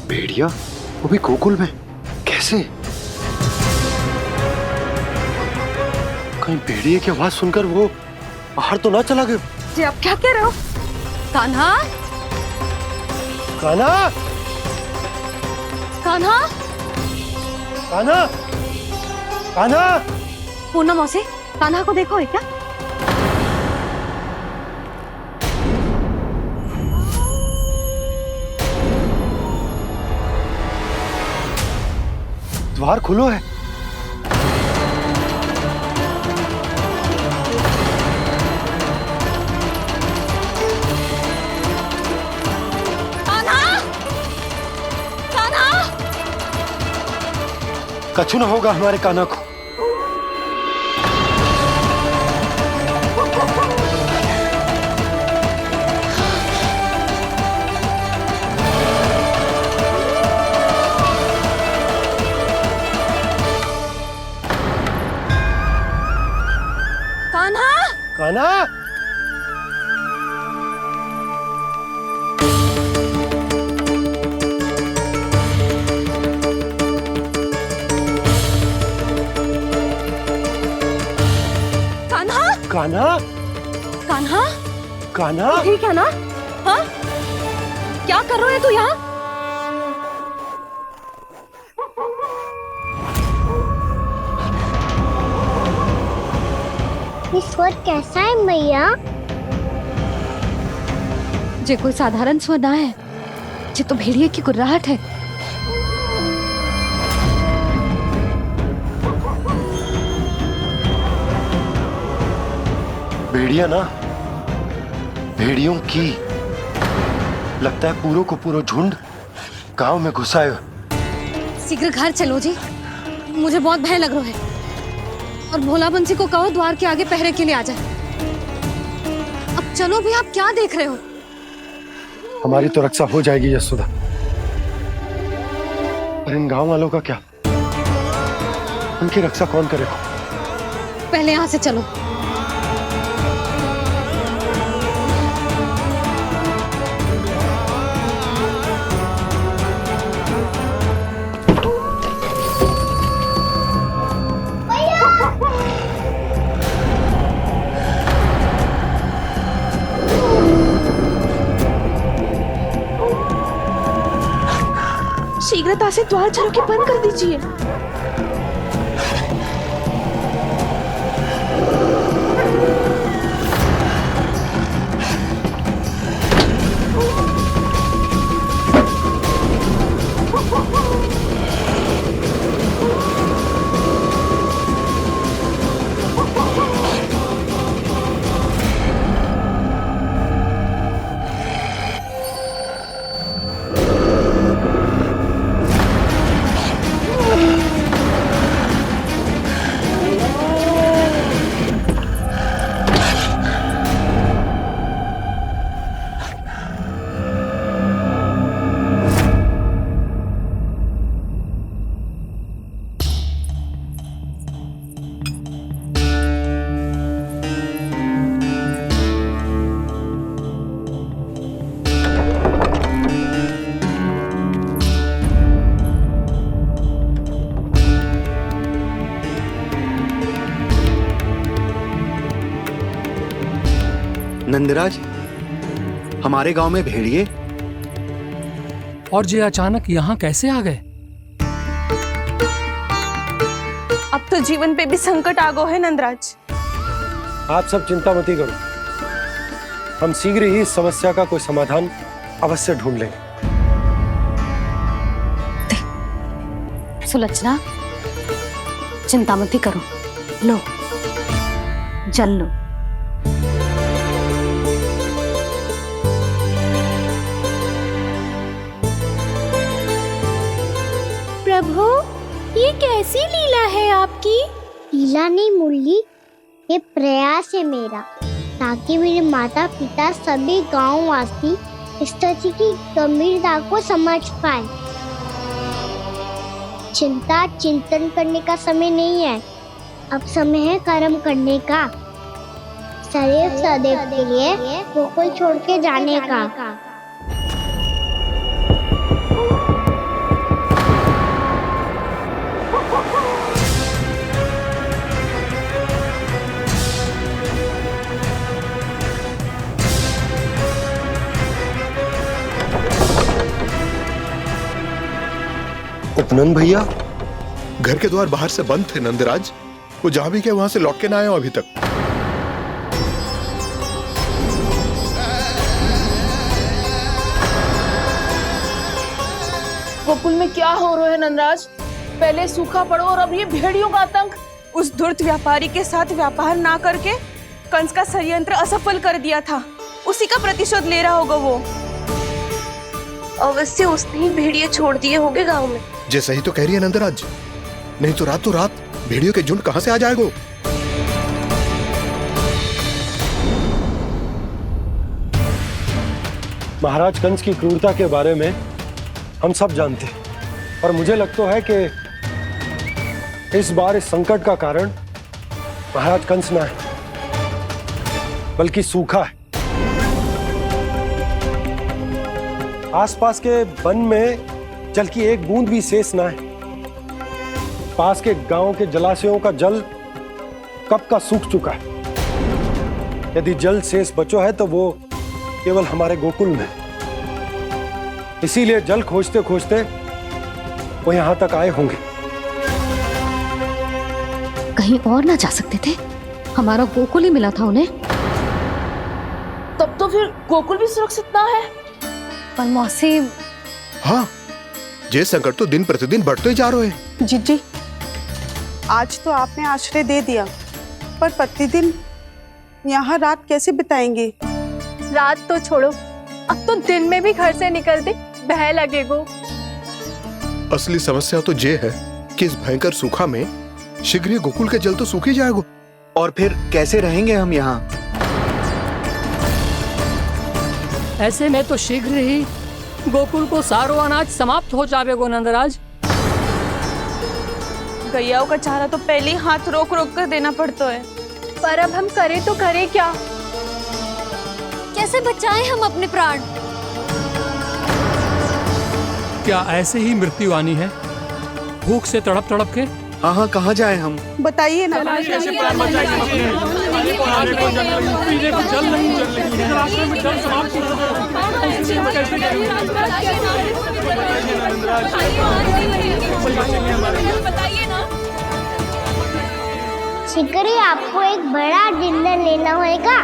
भेड़िया, वो भी गोकुल में? कैसे? कहीं भेड़िए की आवाज सुनकर वो बाहर तो ना चला गया? जी आप क्या कह रहे हो? कान्हा, कान्हा, कान्हा, कान्हा, कान्हा! पूनम मौसी, कान्हा को देखो है क्या? द्वार खुलो है। कान्हा, कान्हा! कछु ना होगा हमारे कान्हा को। कान्हा! कान्हा! कान्हा! कान्हा! कान्हा! कान्हा! ठीक है ना? हाँ? क्या कर रहे हो तू यहाँ? ये स्वर कैसा है मैया? जे कोई साधारण स्वर ना है, जे तो भेड़िए की गुर्राहट है। भेड़िया ना, भेड़ियों की लगता है पूरो को पूरो झुंड गांव में घुसा है। शीघ्र घर चलो जी, मुझे बहुत भय लग रहा है। और भोला बंसी को कहो द्वार के आगे पहरे के लिए आ जाए। अब चलो भी, आप क्या देख रहे हो? हमारी तो रक्षा हो जाएगी यशोदा, पर इन गांव वालों का क्या? उनकी रक्षा कौन करेगा? पहले यहाँ से चलो। शीघ्रता से द्वार चारों के बंद कर दीजिए। नंदराज, हमारे गांव में भेड़िए और ये अचानक यहाँ कैसे आ गए? अब तो जीवन पे भी संकट आ गो है नंदराज। आप सब चिंता मत करो, हम शीघ्र ही इस समस्या का कोई समाधान अवश्य ढूंढ लेंगे। सुलक्षणा, चिंता मत करो, लो जल लो। प्रभु, ये कैसी लीला है आपकी? लीला नहीं मुरली, ये प्रयास है मेरा, ताकि मेरे माता पिता सभी गांववासी इस स्थिति की गंभीरता को समझ पाए। चिंता चिंतन करने का समय नहीं है, अब समय है कर्म करने का, सदैव सदैव के लिए गोकुल छोड़ के जाने का। नंद भैया, घर के द्वार बाहर से बंद थे नंदराज। वो जहां भी गए वहां से लौट के ना आए हो अभी तक। गोकुल में क्या हो रहा है नंदराज? पहले सूखा पड़ो और अब ये भेड़ियों का आतंक। उस धूर्त व्यापारी के साथ व्यापार ना करके कंस का षड्यंत्र असफल कर दिया था। उसी का प्रतिशोध ले रहा होगा वो। अवश्य उसने ही भेड़िए छोड़ दिए होंगे गांव में। जैसे ही तो कह रही है नंदराज, नहीं तो रात भेड़ियों के झुंड कहां से आ जाएगा? महाराज कंस की क्रूरता के बारे में हम सब जानते हैं, और मुझे लगता है कि इस बार इस संकट का कारण महाराज कंस ना है, बल्कि सूखा है। आसपास के वन में जल की एक बूंद भी शेष ना है। पास के गांव के जलाशयों का जल कब का सूख चुका है। यदि जल शेष बचो है तो वो केवल हमारे गोकुल में। इसीलिए जल खोजते खोजते वो यहां तक आए होंगे। कहीं और ना जा सकते थे? हमारा गोकुल ही मिला था उन्हें। तब तो फिर गोकुल भी सुरक्षित ना है। पर मौसी, हाँ, ये संकट तो दिन प्रतिदिन बढ़ते ही जा रहे हैं। जीजी, आज तो आपने आश्रय दे दिया, पर प्रतिदिन यहाँ रात कैसे बिताएंगे? रात तो छोड़ो, अब तो दिन में भी घर से निकलते भय लगेगो। असली समस्या तो ये है कि इस भयंकर सूखा में शीघ्र ही गोकुल के जल तो सूख ही जाएगा। और फिर कैसे रहेंगे हम यहाँ? ऐसे में तो शीघ्र ही गोकुल को सारो अनाज समाप्त हो जाएगा नंदराज। गैयाओं का चारा तो पहले ही हाथ रोक रोक कर देना पड़ता है। पर अब हम करें तो करें क्या? कैसे बचाएं हम अपने प्राण? क्या ऐसे ही मृत्यु आनी है, भूख से तड़प तड़प के? हाँ, कहाँ जाए हम? बताइए ना। कैसे प्राण बचाएंगे अपने? खाने को जल नहीं, पीने को जल नहीं, रास्ते में जल समाप्त हो शीघ्र ही आपको एक बड़ा डिनर लेना होगा।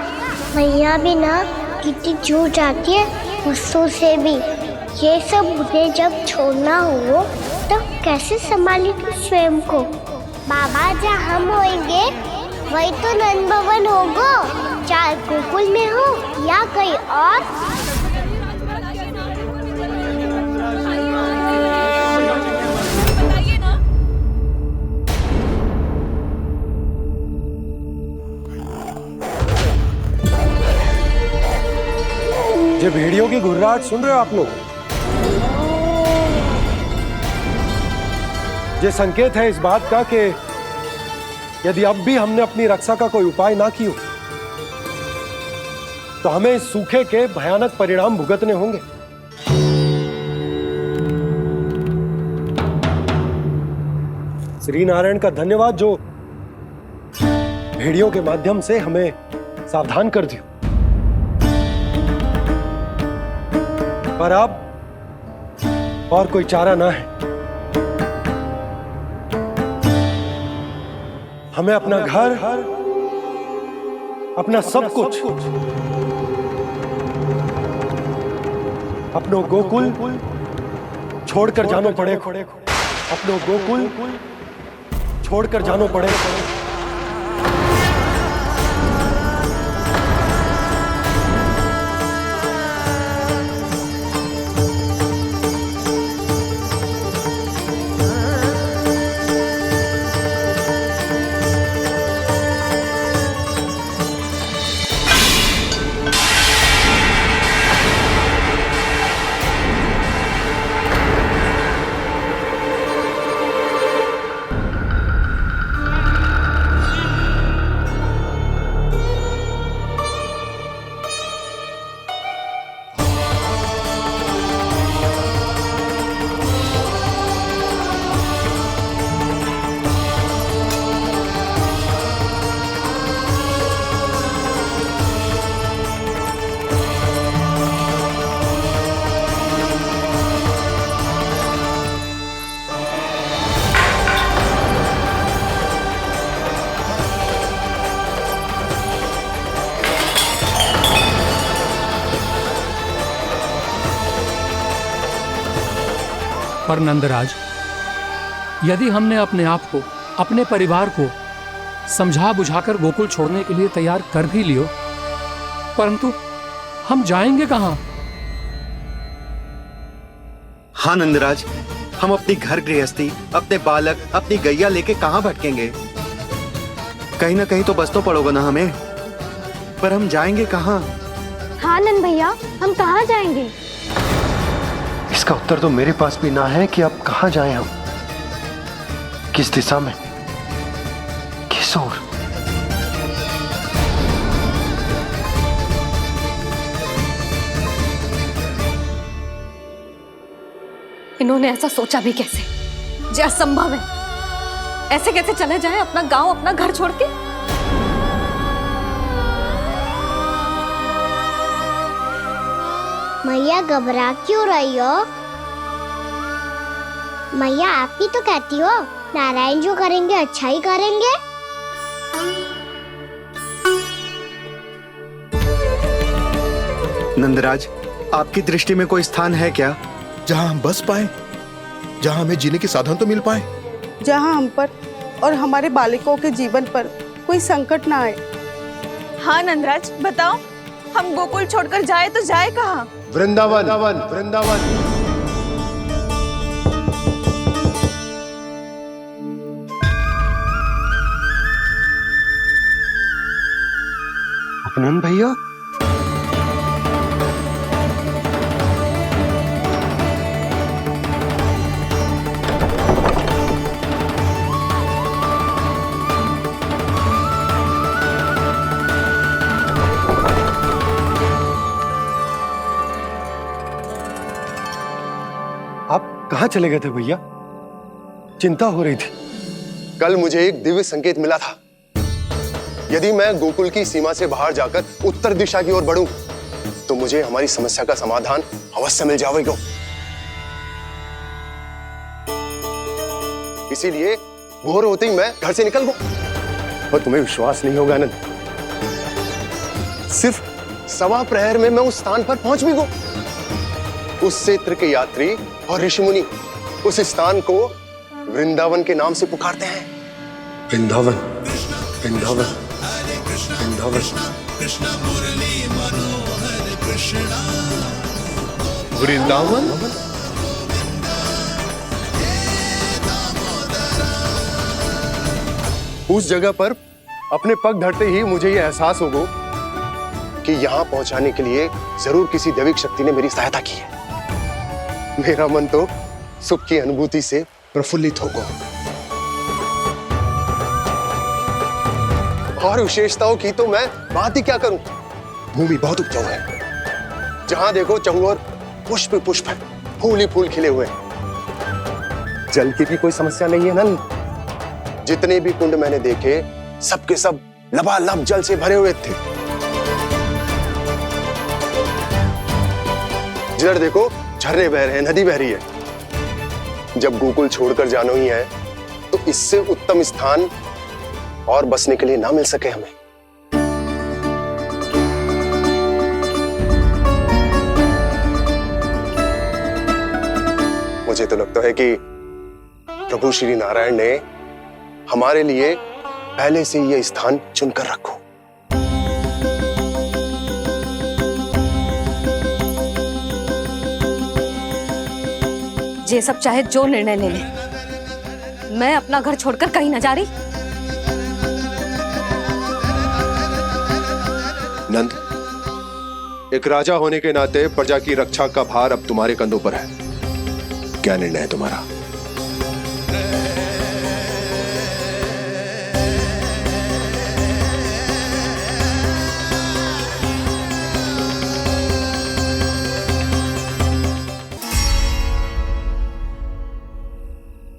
मैया भी ना कितनी जूझ आती है गुस्सों से भी। ये सब मुझे जब छोड़ना हो तो कैसे संभालेगी स्वयं को? बाबा जहाँ हम होंगे वही तो नंद भवन होगा, चाहे गोकुल में हो या कहीं और। ये भेड़ियों की घुर्राहट सुन रहे हो आप लोग? ये संकेत है इस बात का कि यदि अब भी हमने अपनी रक्षा का कोई उपाय ना किया तो हमें इस सूखे के भयानक परिणाम भुगतने होंगे। श्री नारायण का धन्यवाद जो भेड़ियों के माध्यम से हमें सावधान कर दिया। पर अब और कोई चारा ना है। हमें अपना घर, अपना सब कुछ, अपनो गोकुल छोड़कर जानो पड़ेगा। अपनो गोकुल छोड़कर जानो पड़ेगा। पर नंदराज, यदि हमने अपने आप को, अपने परिवार को समझा बुझाकर गोकुल छोड़ने के लिए तैयार कर भी लियो, परंतु हम जाएंगे कहां? हाँ नंदराज, हम अपनी घर गृहस्थी, अपने बालक, अपनी गैया लेके कहाँ भटकेंगे? कहीं ना कहीं तो बस तो पड़ोगे ना हमें, पर हम जाएंगे कहाँ? हाँ नंद भैया, हम कहाँ जाएंगे? इसका उत्तर तो मेरे पास भी ना है कि अब कहाँ जाएं हम, किस दिशा में, किस ओर। इन्होंने ऐसा सोचा भी कैसे? जो असंभव है। ऐसे कैसे चले जाएं अपना गांव, अपना घर छोड़ के? मैया घबरा क्यों रही हो? मैया आप ही तो कहती हो नारायण जो करेंगे अच्छा ही करेंगे। नंदराज, आपकी दृष्टि में कोई स्थान है क्या जहां हम बस पाए, जहां हमें जीने के साधन तो मिल पाए, जहाँ हम पर और हमारे बालकों के जीवन पर कोई संकट ना आए। हाँ नंदराज, बताओ, हम गोकुल छोड़कर जाए तो जाए कहाँ? वृंदावन, वृंदावन। अपनन भैया, आप कहाँ चले गए थे भैया? चिंता हो रही थी। कल मुझे एक दिव्य संकेत मिला था। यदि मैं गोकुल की सीमा से बाहर जाकर उत्तर दिशा की ओर बढ़ूं, तो मुझे हमारी समस्या का समाधान अवश्य मिल जाएगा। इसीलिए भोर होते ही मैं घर से निकल गया। और तुम्हें विश्वास नहीं होगा आनंद, सिर्फ सवा प्रहर में मैं उस स्थान पर पहुंच भी गया। उस क्षेत्र के यात्री और ऋषिमुनि उस स्थान को वृंदावन के नाम से पुकारते हैं। वृंदावन, वृंदावन, वृंदावन। वृंदावन? उस जगह पर अपने पग धरते ही मुझे यह एहसास होगा कि यहां पहुंचाने के लिए जरूर किसी दैविक शक्ति ने मेरी सहायता की है। मेरा मन तो सुख की अनुभूति से प्रफुल्लित हो गया। और विशेषताओं की तो मैं बात ही क्या करूं। भूमि बहुत उपजाऊ है, जहां देखो चहुओर पुष्प पुष्प है, फूल ही फूल खिले हुए हैं। जल की भी कोई समस्या नहीं है नंद। जितने भी कुंड मैंने देखे, सबके सब लबालब जल से भरे हुए थे। जिधर देखो झरने बह रहे हैं, नदी बह रही है। जब गोकुल छोड़कर जाना ही है, तो इससे उत्तम स्थान और बसने के लिए ना मिल सके हमें। मुझे तो लगता है कि प्रभु श्री नारायण ने हमारे लिए पहले से यह स्थान चुनकर रखो। ये सब चाहे जो निर्णय ले ले, मैं अपना घर छोड़कर कहीं न जा रही। नंद, एक राजा होने के नाते प्रजा की रक्षा का भार अब तुम्हारे कंधों पर है। क्या निर्णय है तुम्हारा?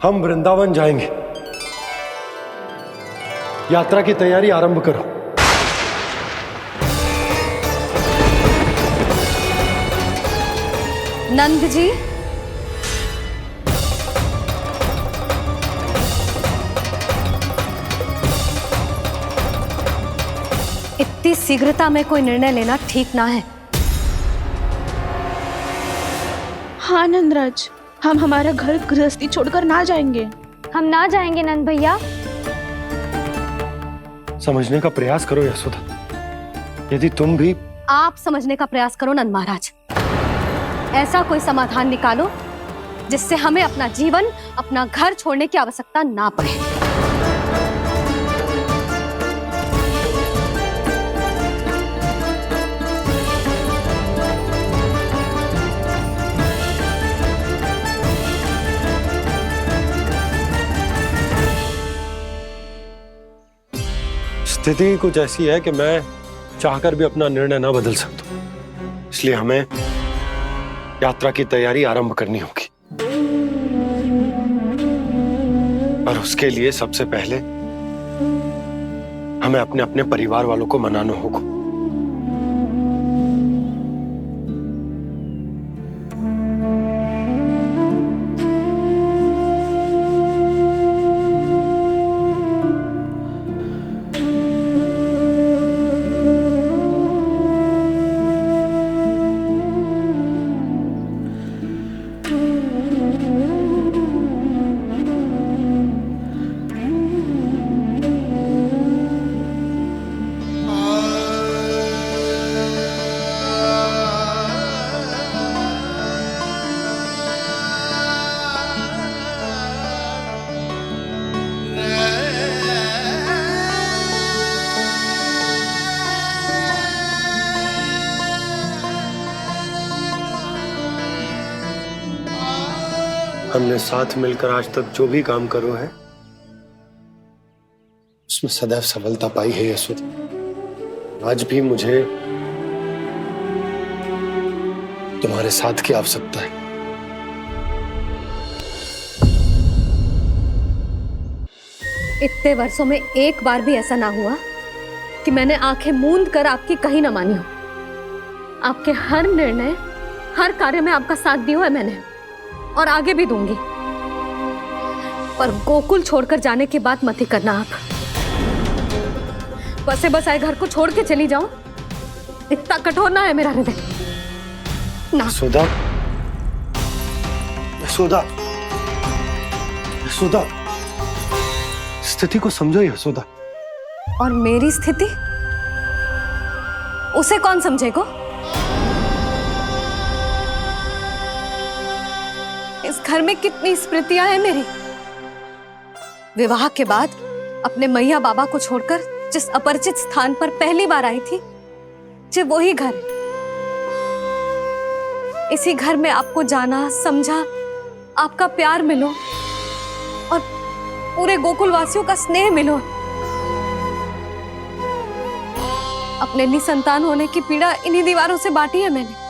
हम वृंदावन जाएंगे। यात्रा की तैयारी आरंभ करो। नंद जी, इतनी शीघ्रता में कोई निर्णय लेना ठीक ना है। हाँ नंदराज, हम हमारा घर गृहस्थी छोड़कर ना जाएंगे। हम ना जाएंगे नंद भैया। समझने का प्रयास करो यशोदा। यदि तुम भी आप समझने का प्रयास करो नंद महाराज। ऐसा कोई समाधान निकालो जिससे हमें अपना जीवन, अपना घर छोड़ने की आवश्यकता ना पड़े। स्थिति कुछ ऐसी है कि मैं चाहकर भी अपना निर्णय ना बदल सकता, इसलिए हमें यात्रा की तैयारी आरंभ करनी होगी। और उसके लिए सबसे पहले हमें अपने अपने परिवार वालों को मनाना होगा। हमने साथ मिलकर आज तक जो भी काम करो है उसमें सदैव सफलता पाई है यशोदा। आज भी मुझे तुम्हारे साथ की आवश्यकता है। इतने वर्षों में एक बार भी ऐसा ना हुआ कि मैंने आंखें मूंद कर आपकी कहीं ना मानी हो। आपके हर निर्णय, हर कार्य में आपका साथ दिया है मैंने, और आगे भी दूंगी। पर गोकुल छोड़कर जाने की बात मत ही करना आप। बसे बसाए घर को छोड़ के चली जाऊं, इतना कठोर ना है मेरा हृदय ना। यशोदा, यशोदा, यशोदा, स्थिति को समझो यशोदा। और मेरी स्थिति उसे कौन समझेगा? इस घर में कितनी स्मृतियां हैं मेरी। विवाह के बाद अपने मैया बाबा को छोड़कर जिस अपरिचित स्थान पर पहली बार आई थी, जो वही घर है। इसी घर में आपको जाना, समझा, आपका प्यार मिलो और पूरे गोकुल वासियों का स्नेह मिलो। अपने निसंतान होने की पीड़ा इन्हीं दीवारों से बांटी है मैंने।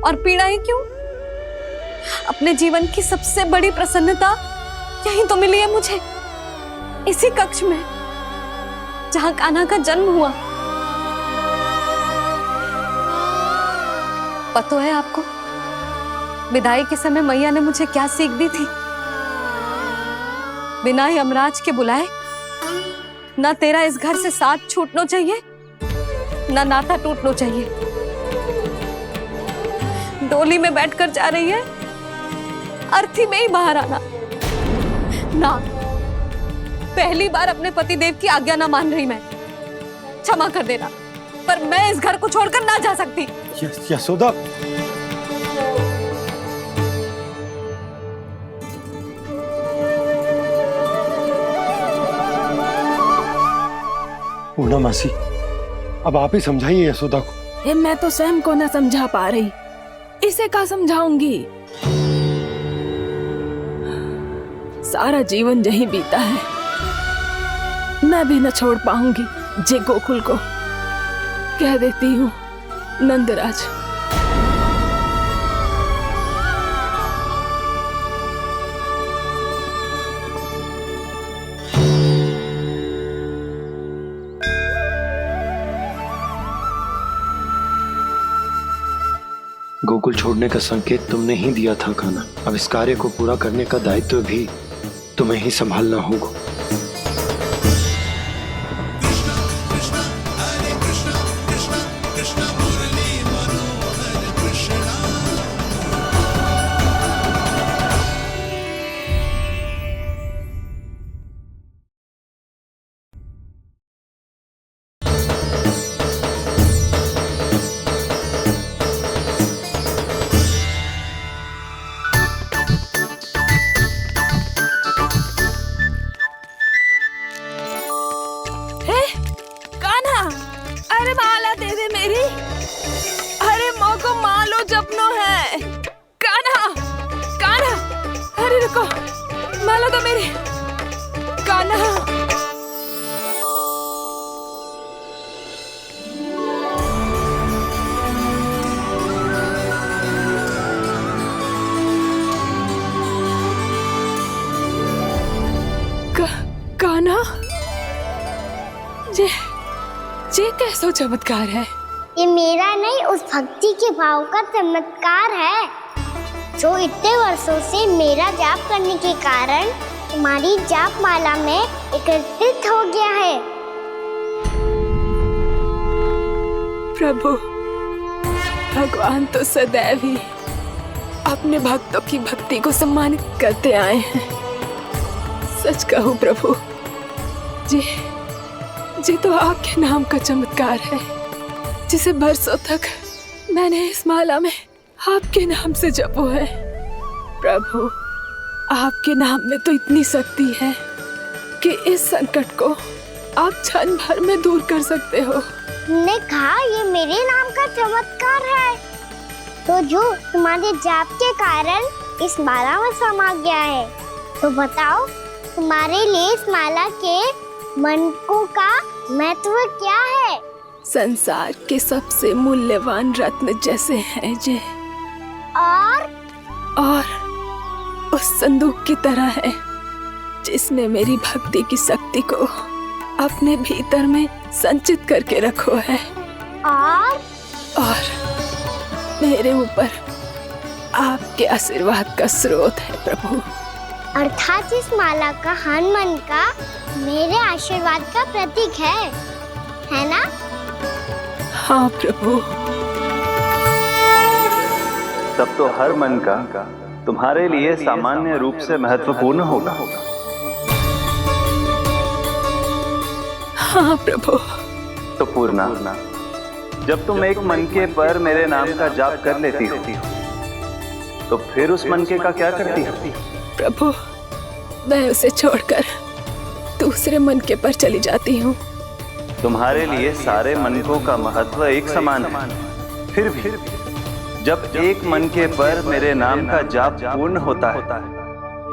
और पीड़ा ही क्यों? अपने जीवन की सबसे बड़ी प्रसन्नता यही तो मिली है मुझे, इसी कक्ष में जहां कान्हा का जन्म हुआ। पता है आपको विदाई के समय मैया ने मुझे क्या सीख दी थी? बिना ही यमराज के बुलाए ना तेरा इस घर से साथ छूटना चाहिए, ना नाता टूटना चाहिए। डोली में बैठकर जा रही है, अर्थी में ही बाहर आना ना। पहली बार अपने पतिदेव की आज्ञा ना मान रही मैं, क्षमा कर देना, पर मैं इस घर को छोड़कर ना जा सकती। यशोदा, पूर्णा मासी, अब आप ही समझाइए यशोदा को। मैं तो स्वयं को न समझा पा रही, इसे क्या समझाऊंगी? सारा जीवन यही बीता है, मैं भी न छोड़ पाऊंगी जे गोकुल को। कह देती हूँ नंदराज। गोकुल छोड़ने का संकेत तुमने ही दिया था कान्हा। अब इस कार्य को पूरा करने का दायित्व भी तुम्हें ही संभालना होगा। सपनों है। कान्हा, कान्हा, अरे रुको, माला तो मेरी। कान्हा, कान्हा, जे कैसो चमत्कार है। ये मेरा नहीं, उस भक्ति के भाव का चमत्कार है जो इतने वर्षों से मेरा जाप करने के कारण तुम्हारी जाप माला में एकत्रित हो गया है। प्रभु, भगवान तो सदैव ही अपने भक्तों की भक्ति को सम्मानित करते आए हैं। सच कहूं प्रभु, जी तो आपके नाम का चमत्कार है, जिसे बरसों तक मैंने इस माला में आपके नाम से जपो है। प्रभु, आपके नाम में तो इतनी शक्ति है कि इस संकट को आप क्षण भर में दूर कर सकते हो। तुमने कहा ये मेरे नाम का चमत्कार है, तो जो तुम्हारे जाप के कारण इस माला में समा गया है, तो बताओ तुम्हारे लिए इस माला के मनकों का महत्व क्या है? संसार के सबसे मूल्यवान रत्न जैसे हैं जे, और उस संदूक की तरह है जिसने मेरी भक्ति की शक्ति को अपने भीतर में संचित करके रखो है। और मेरे ऊपर आपके आशीर्वाद का स्रोत है प्रभु। अर्थात इस माला का हनुमान का मेरे आशीर्वाद का प्रतीक है ना? हाँ प्रभु। तब तो हर मन का तुम्हारे लिए सामान्य रूप से महत्वपूर्ण होगा। हाँ प्रभु। तो पूर्णा, जब तुम एक मनके पर मेरे नाम का जाप कर लेती हो, तो फिर उस मनके का क्या करती हो? प्रभु, मैं उसे छोड़कर दूसरे मनके पर चली जाती हूँ। तुम्हारे लिए सारे मनकों का महत्व एक समान है। फिर भी जब एक मनके पर मेरे नाम का जाप पूर्ण होता है,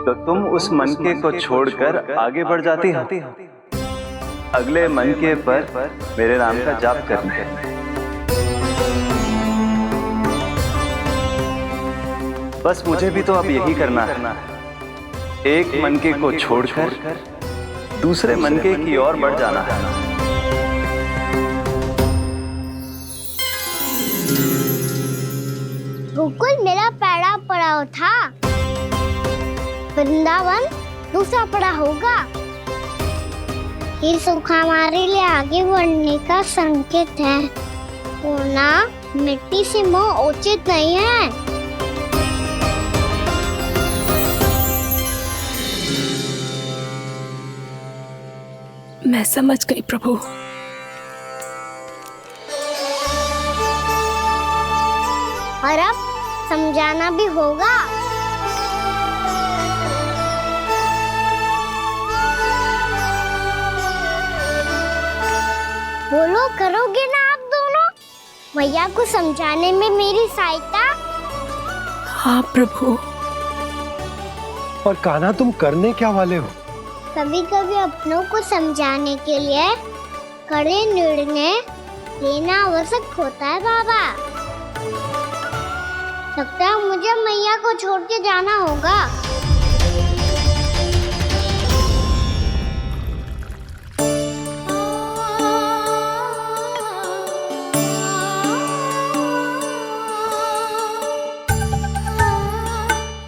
तो तुम उस मनके को छोड़कर आगे बढ़ जाती हो अगले मनके पर मेरे नाम का जाप करने। बस मुझे भी तो अब यही करना है, एक मनके को छोड़कर दूसरे मनके की ओर बढ़ जाना है। गोकुल मेरा पहला पड़ाव था, वृंदावन दूसरा पड़ाव होगा। ये सुख हमारे लिए आगे बढ़ने का संकेत है, होना मिट्टी से मोह उचित नहीं है। मैं समझ गई प्रभु। और अब समझाना भी होगा। बोलो, करोगे ना आप दोनों? मैया को समझाने में मेरी सहायता? हाँ प्रभु। और कान्हा, तुम करने क्या वाले हो? कभी कभी अपनों को समझाने के लिए कड़े निर्णय लेना आवश्यक होता है बाबा। लगता है मुझे मैया को छोड़ के जाना होगा।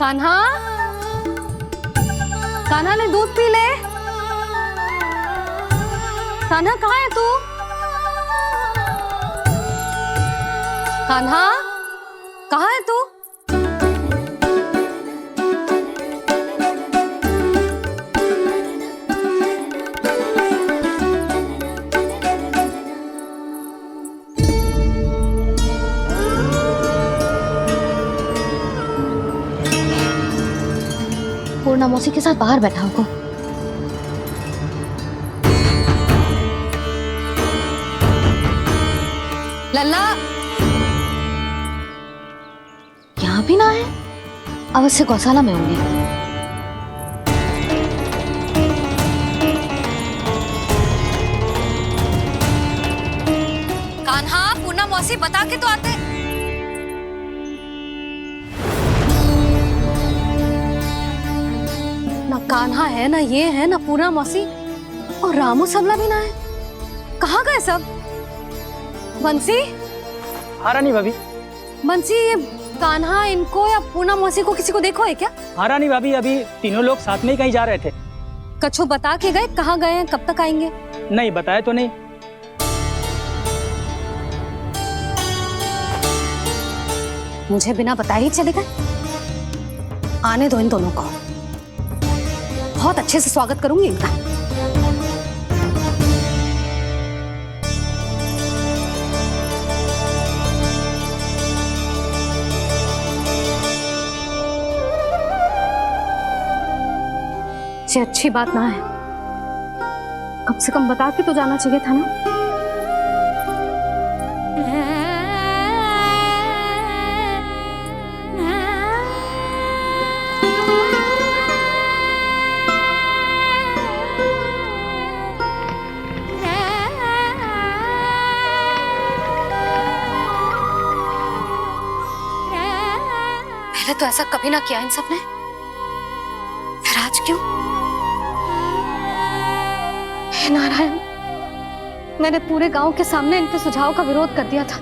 कान्हा, कान्हा ने दूध पी ले। कान्हा कहाँ है तू? कान्हा, कहाँ है तू? पूर्णा मौसी के साथ बाहर बैठा होगा। लल्ला, भी ना आए? अवश्य गौशाला में होंगे। कान्हा, पूना मौसी बता के तो आते। ना कान्हा है, ना ये है, ना पूना मौसी, और रामू सबला भी ना है। कहाँ गए सब? बंसी? हाँ रानी भाभी। बंसी, ये कान्हा इनको या पूना मौसी को किसी को देखो है क्या? हाँ रानी भाभी, अभी तीनों लोग साथ में ही कहीं जा रहे थे। कछु बता के गए कहाँ गए हैं, कब तक आएंगे? नहीं बताया तो नहीं। मुझे बिना बताए ही चले गए? आने दो इन दोनों को, बहुत अच्छे से स्वागत करूंगी इनका। ये अच्छी बात ना है, कम से कम बता के तो जाना चाहिए था ना। पहले तो ऐसा कभी ना किया इन सब ने, फिर आज क्यों? हे नारायण, मैंने पूरे गांव के सामने इनके सुझाव का विरोध कर दिया था,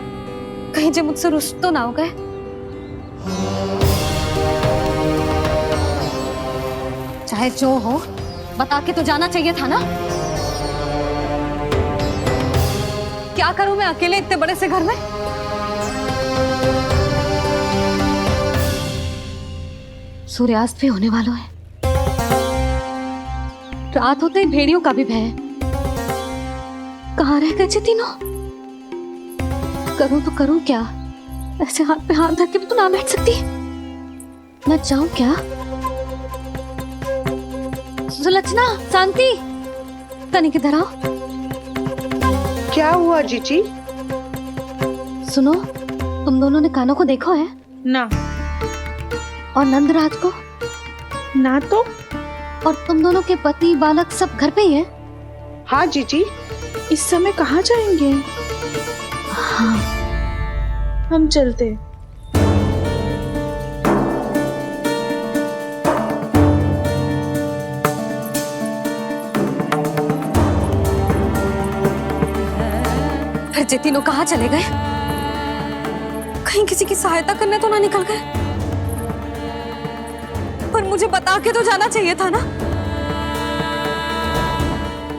कहीं जे मुझसे रुष्ट तो ना हो गए। चाहे जो हो, बता के तो जाना चाहिए था ना। क्या करूं मैं अकेले इतने बड़े से घर में? सूर्यास्त भी होने वाला है, रात होते ही भेड़ियों का भी भय है। कहाँ रह गए तीनों? करूं तो करूं क्या? ऐसे हाथ पे हाथ धर के भी तो ना बैठ सकती। मैं जाऊं क्या? सुलक्षणा, शांति, तनिक इधर आओ। क्या हुआ जीजी? सुनो, तुम दोनों ने कान्हा को देखा है? ना। और नंदराज को? ना तो। और तुम दोनों के पति बालक सब घर पे ही हैं? हाँ जीजी। इस समय कहाँ जाएंगे? हाँ। हम चलते। फिर ये तीनों कहाँ चले गए? कहीं किसी की सहायता करने तो ना निकल गए? पर मुझे बता के तो जाना चाहिए था ना।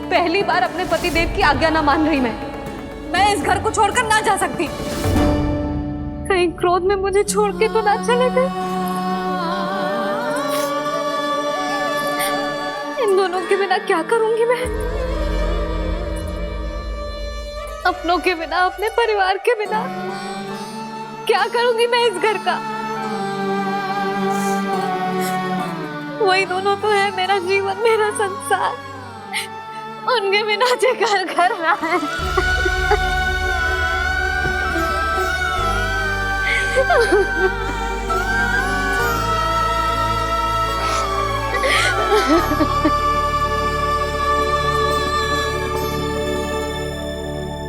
पहली बार अपने पतिदेव की आज्ञा ना मान रही मैं इस घर को छोड़कर ना जा सकती। कहीं क्रोध में मुझे छोड़ के तो ना चले गए। इन दोनों के बिना क्या करूंगी मैं? अपनों के बिना, अपने परिवार के बिना क्या करूंगी मैं इस घर का? वही दोनों तो है मेरा जीवन, मेरा संसार। उनके बिना जे घर घर रहा है।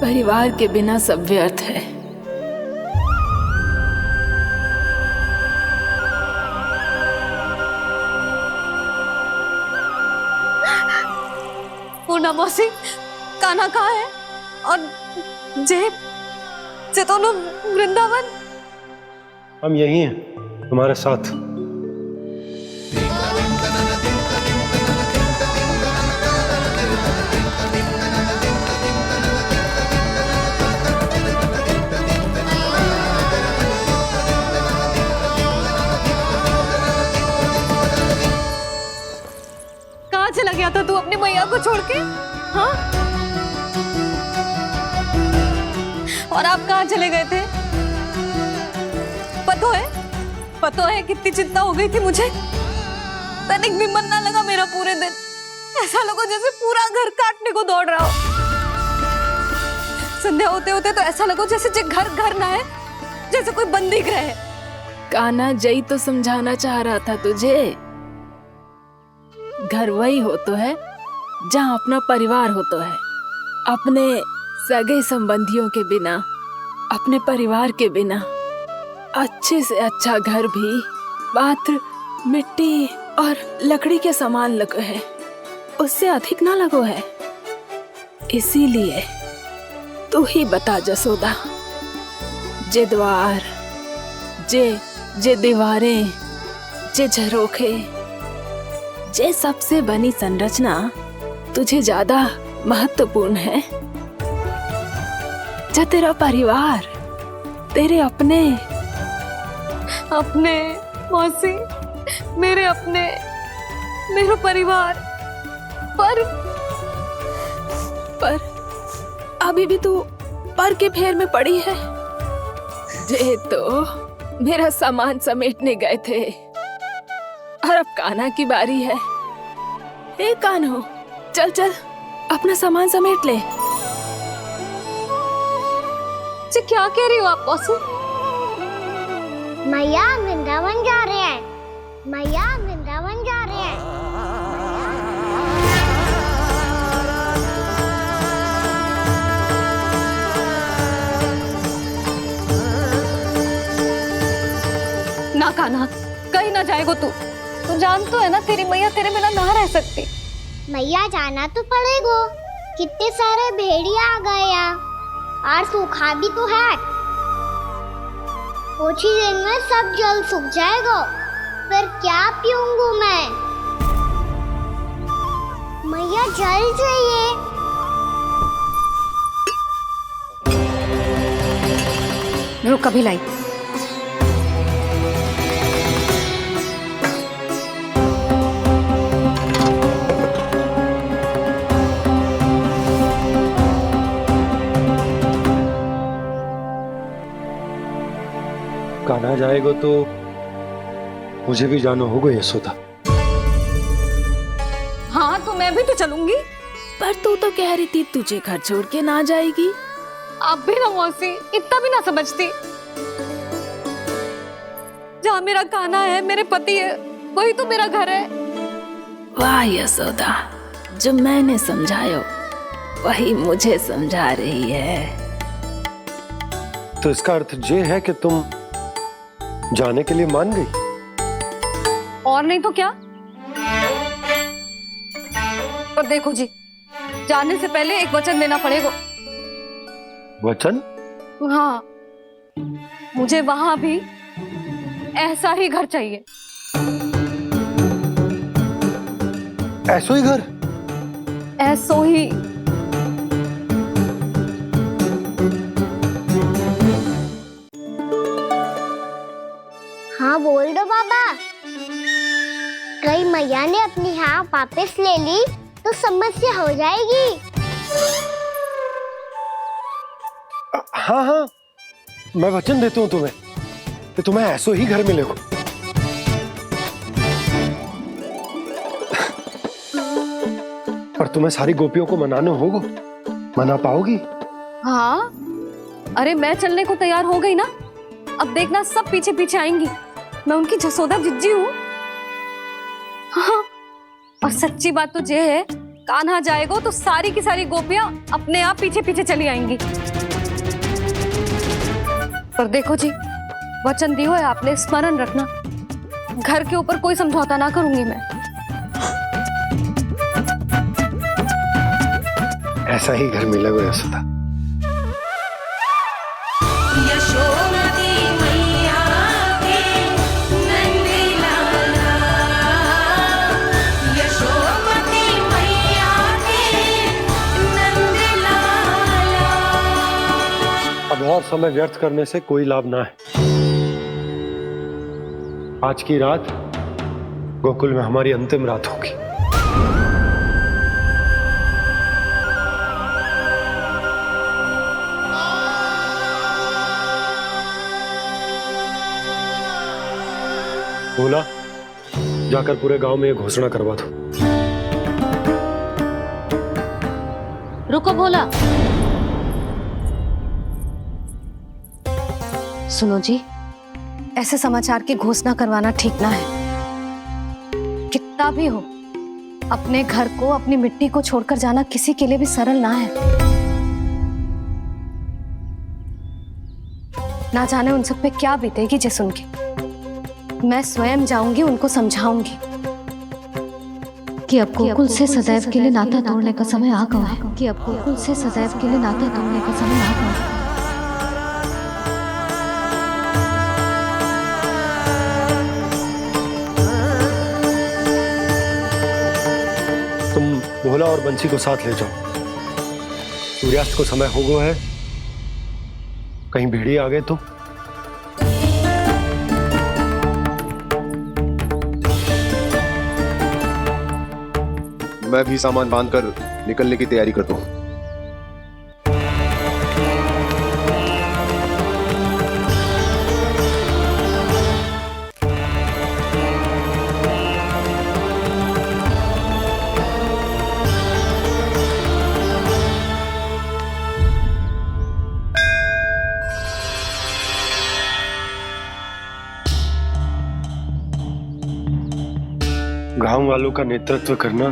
परिवार के बिना सब व्यर्थ है। पूना मौसी, कान्हा कहाँ है? और जे दोनों वृंदावन? हम यही हैं, तुम्हारे साथ। कहाँ चला गया था तू अपनी मैया को छोड़ के? हाँ? और आप कहाँ चले गए थे? पता है कितनी चिंता हो गई थी मुझे। तनिक भी मन ना लगा मेरा पूरे दिन। ऐसा लगा जैसे पूरा घर काटने को दौड़ रहा हो। संध्या होते होते तो ऐसा लगा जैसे घर घर ना है, जैसे कोई बंदी गृह है। कान्हा जई तो समझाना चाह रहा था तुझे। घर वही हो तो है जहाँ अपना परिवार हो तो है। अपने सगे संबंधियों के बिना, अपने परिवार के बिना अच्छे से अच्छा घर भी मात्र मिट्टी और लकड़ी के समान लगो है, उससे अधिक ना लगो है। इसीलिए तू ही बता जसोदा, जे द्वार, जे दीवारें, जे झरोखे, जे सबसे बनी संरचना तुझे ज्यादा महत्वपूर्ण है? जो तेरा परिवार, तेरे अपने मौसी, मेरे अपने, मेरा परिवार, पर अभी भी तू पर के फेर में पड़ी है। जे तो मेरा सामान समेटने गए थे और अब कान्हा की बारी है। हे कान्हो, चल चल अपना सामान समेट ले। जी क्या कह रही हो आप मौसी? मैया वृंदावन जा रहे हैं, मैया वृंदावन जा रहे हैं। ना कान्हा, कहीं ना जाएगो तू जान तो है ना तेरी मैया तेरे बिना ना रह सकती। मैया जाना तो पड़ेगा, कितने सारे भेड़िया आ गए यहाँ और सूखा भी तो है। कुछ ही दिन में सब जल सूख जाएगा, फिर क्या पीऊंगी मैं? मैया जल चाहिए। रुक अभी लाई। कान्हा जाएगा तो मुझे भी जाना होगा यशोदा। हाँ तो मैं भी तो चलूंगी। पर तू तो कह रही थी तुझे घर छोड़ के ना जाएगी। आप भी ना मौसी, इतना भी ना समझती। जहाँ मेरा कान्हा है, मेरे पति है, वही तो मेरा घर है। वाह यशोदा, जो मैंने समझायो वही मुझे समझा रही है। तो इसका अर्थ ये है कि तुम जाने के लिए मान गई? और नहीं तो क्या। पर देखो जी, जाने से पहले एक वचन देना पड़ेगा। वचन? हाँ, मुझे वहां भी ऐसा ही घर चाहिए। ऐसो ही घर? ऐसो ही। हाँ बोल दो बाबा। कहीं मैया ने अपनी हाँ वापस ले ली तो समस्या हो जाएगी। हाँ हाँ, मैं वचन देता हूँ तुम्हें कि तुम्हें ऐसो ही घर मिलेगा। पर तुम्हें सारी गोपियों को मनाना होगा। मना पाओगी? हाँ, अरे मैं चलने को तैयार हो गई ना। अब देखना सब पीछे पीछे आएंगी। मैं उनकी जसोदा जिज्जी हूँ। हाँ, और सच्ची बात तो ये है, कान्हा जाएगा तो सारी की सारी गोपियां अपने आप पीछे पीछे चली आएंगी। पर देखो जी, वचन दियो है आपने, स्मरण रखना। घर के ऊपर कोई समझौता ना करूंगी मैं। ऐसा ही घर मिलेगा यशोदा। अब और समय व्यर्थ करने से कोई लाभ ना है। आज की रात गोकुल में हमारी अंतिम रात होगी। बोला, जाकर पूरे गांव में ये घोषणा करवा दो। रुको भोला। सुनो जी, ऐसे समाचार की घोषणा करवाना ठीक ना है। कितना भी हो, अपने घर को, अपनी मिट्टी को छोड़कर जाना किसी के लिए भी सरल ना है। ना जाने उन सब पे क्या बीतेगी जे सुन के। मैं स्वयं जाऊंगी, उनको समझाऊंगी कि अब गोकुल से सदैव के लिए नाता तोड़ने का समय आ गया है। कि अब गोकुल से सदैव के लिए नाता तोड़ने का समय आ गया है। तुम भोला और बंसी को साथ ले जाओ। सूर्यास्त को समय हो गया है, कहीं भेड़िए आ गए तो। मैं भी सामान बांधकर निकलने की तैयारी करता हूँ। गांव वालों का नेतृत्व करना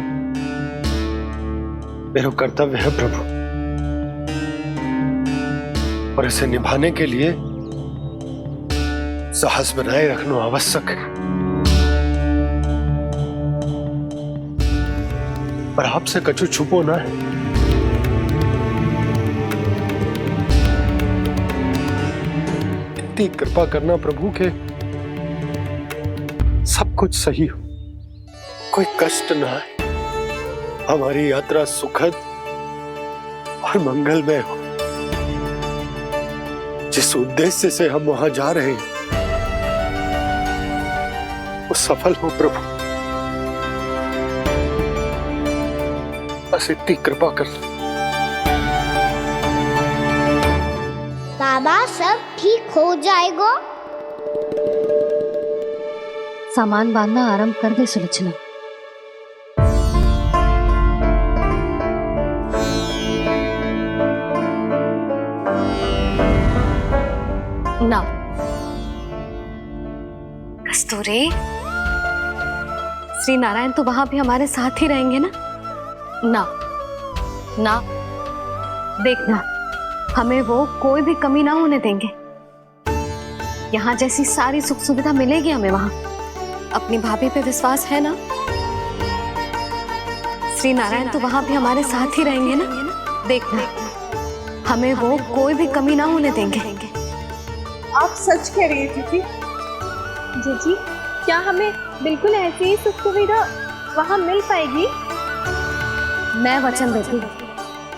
मेरा कर्तव्य है प्रभु, और इसे निभाने के लिए साहस बनाए रखना आवश्यक है। पर आपसे कछु छुपो ना है। इतनी कृपा करना प्रभु के सब कुछ सही हो, कोई कष्ट ना है, हमारी यात्रा सुखद और मंगलमय हो। जिस उद्देश्य से हम वहां जा रहे हैं वो सफल हो प्रभु, बस इतनी कृपा कर। बाबा सब ठीक हो जाएगा। सामान बांधना आरंभ कर दे सुलोचना। ना कस्तूरी, श्री नारायण तो वहां भी हमारे साथ ही रहेंगे ना? ना ना, देखना हमें वो कोई भी कमी ना होने देंगे। यहाँ जैसी सारी सुख सुविधा मिलेगी हमें वहां। अपनी भाभी पे विश्वास है ना? श्री नारायण तो वहां भी हमारे साथ ही रहेंगे ना? देखना हमें वो कोई भी कमी ना होने देंगे। आप सच कह रही है दीदी? जीजी, क्या हमें बिल्कुल ऐसी ही सुख सुविधा वहाँ मिल पाएगी? मैं वचन देती हूँ,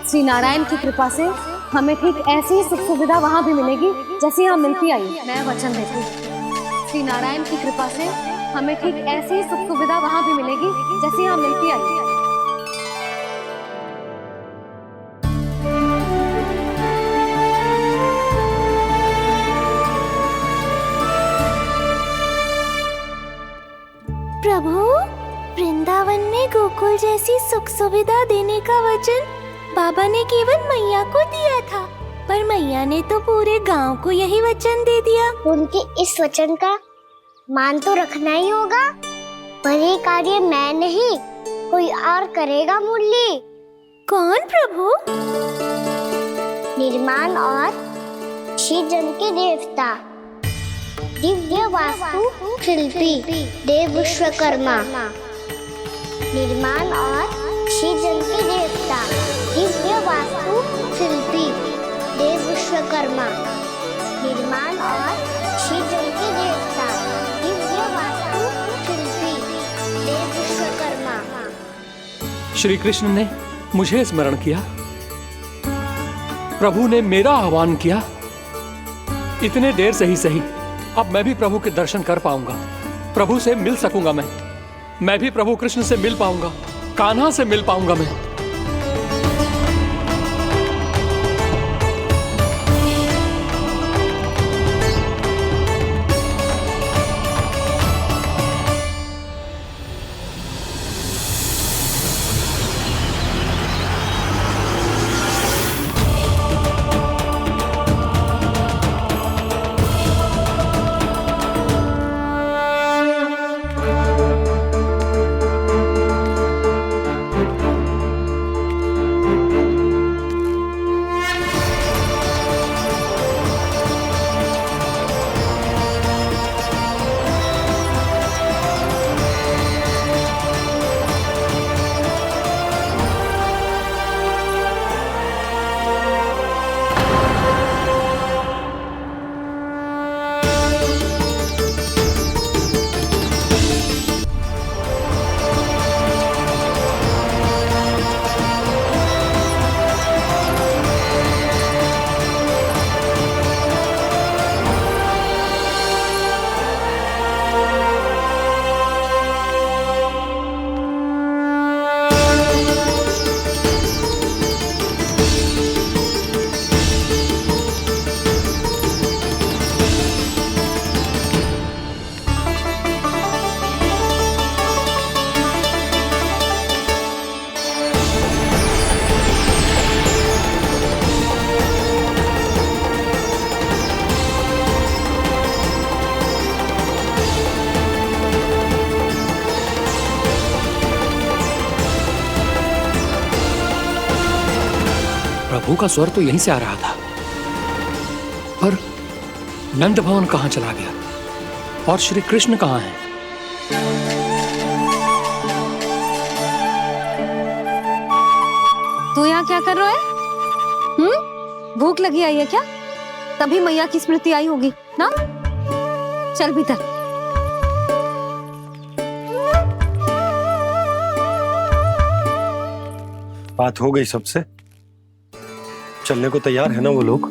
श्री नारायण की कृपा से हमें ठीक ऐसी ही सुख सुविधा वहाँ भी मिलेगी जैसी यहाँ मिलती आई। मैं वचन देती हूँ, श्री नारायण की कृपा से हमें ठीक ऐसी ही सुख सुविधा वहाँ भी मिलेगी जैसी यहाँ मिलती आई। प्रभु, वृंदावन में गोकुल जैसी सुख सुविधा देने का वचन बाबा ने केवल मैया को दिया था, पर मैया ने तो पूरे गांव को यही वचन दे दिया। उनके इस वचन का मान तो रखना ही होगा, पर ये कार्य मैं नहीं कोई और करेगा। मुरली कौन प्रभु? निर्माण और श्रीजन के देवता, दिव्य वास्तु शिल्पी देव विश्वकर्मा। निर्माण और श्रीजन के देवता, दिव्य वास्तु शिल्पी देव विश्वकर्मा। निर्माण और श्रीजन के देवता, दिव्य वास्तु शिल्पी देव विश्वकर्मा। श्री कृष्ण ने मुझे स्मरण किया, प्रभु ने मेरा आह्वान किया। इतने देर से ही सही, अब मैं भी प्रभु के दर्शन कर पाऊंगा, प्रभु से मिल सकूंगा। मैं भी प्रभु कृष्ण से मिल पाऊंगा, कान्हा से मिल पाऊंगा मैं। प्रभु का स्वर तो यहीं से आ रहा था, पर नंद भवन कहाँ चला गया और श्री कृष्ण कहाँ हैं? तू यहाँ क्या कर रहा है? भूख लगी आई है क्या? तभी मैया की स्मृति आई होगी ना? चल भीतर। बात हो गई सबसे? चलने को तैयार है ना वो लोग?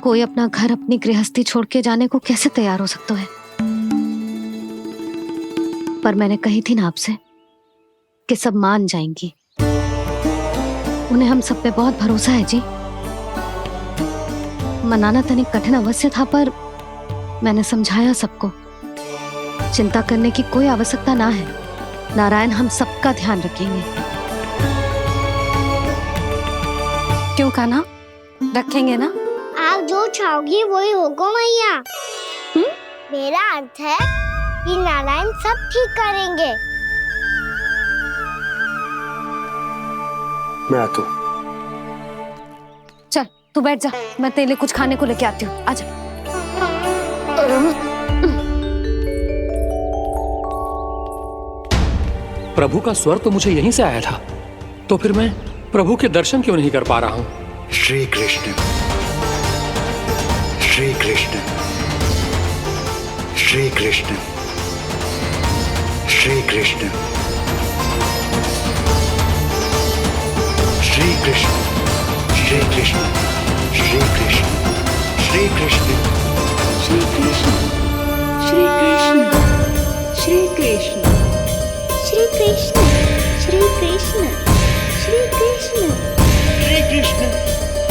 कोई अपना घर अपनी गृहस्थी छोड़ के जाने को कैसे तैयार हो सकता है? पर मैंने कही थी ना आपसे कि सब मान जाएंगी। उन्हें हम सब पे बहुत भरोसा है जी। मनाना तनिक कठिन अवश्य था, पर मैंने समझाया सबको। चिंता करने की कोई आवश्यकता ना है। नारायण हम सबका ध्यान रखेंगे। क्यों कान्हा, रखेंगे ना? आप जो चाहोगी वही होगा मैया। मेरा अर्थ है कि नारायण सब ठीक करेंगे। मैं आता हूँ। चल तू बैठ जा, मैं तेरे लिए कुछ खाने को लेके आती हूँ। आजा। प्रभु का स्वर तो मुझे यहीं से आया था, तो फिर मैं प्रभु के दर्शन क्यों नहीं कर पा रहा हूँ? श्री कृष्ण, श्री कृष्ण, श्री कृष्ण, श्री कृष्ण, श्री कृष्ण, श्री कृष्ण, श्री कृष्ण, श्री कृष्ण, श्री कृष्ण, श्री कृष्ण, श्री कृष्ण, श्री कृष्ण, श्री कृष्ण, श्री कृष्ण, श्री कृष्ण,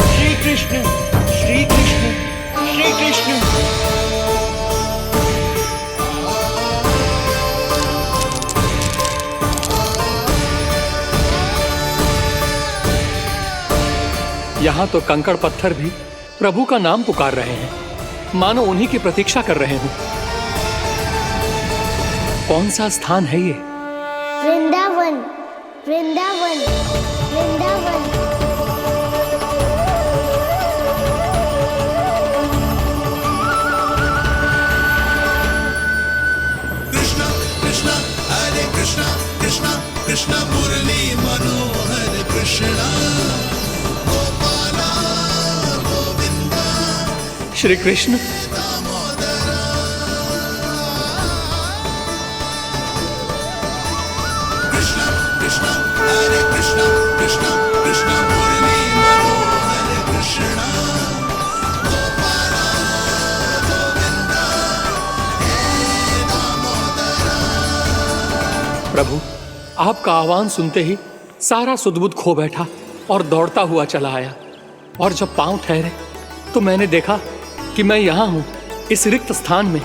श्री कृष्ण, श्री कृष्ण, श्री कृष्ण। यहाँ तो कंकड़ पत्थर भी प्रभु का नाम पुकार रहे हैं, मानो उन्हीं की प्रतीक्षा कर रहे हों। कौन सा स्थान है ये? वृंदावन, वृंदावन, वृंदावन। कृष्णा कृष्णा हरे कृष्णा, कृष्णा कृष्णा मुरली मनोहर कृष्णा, गोपाला गोविंदा श्री कृष्ण। कृष्णा कृष्णा हरे कृष्णा, कृष्णा कृष्णा मुरली मनोहर कृष्णा, गोपाला गोविंदा हे दामोदरा। प्रभु, आपका आह्वान सुनते ही सारा सुध-बुध खो बैठा और दौड़ता हुआ चला आया। और जब पांव ठहरे तो मैंने देखा कि मैं यहाँ हूँ, इस रिक्त स्थान में।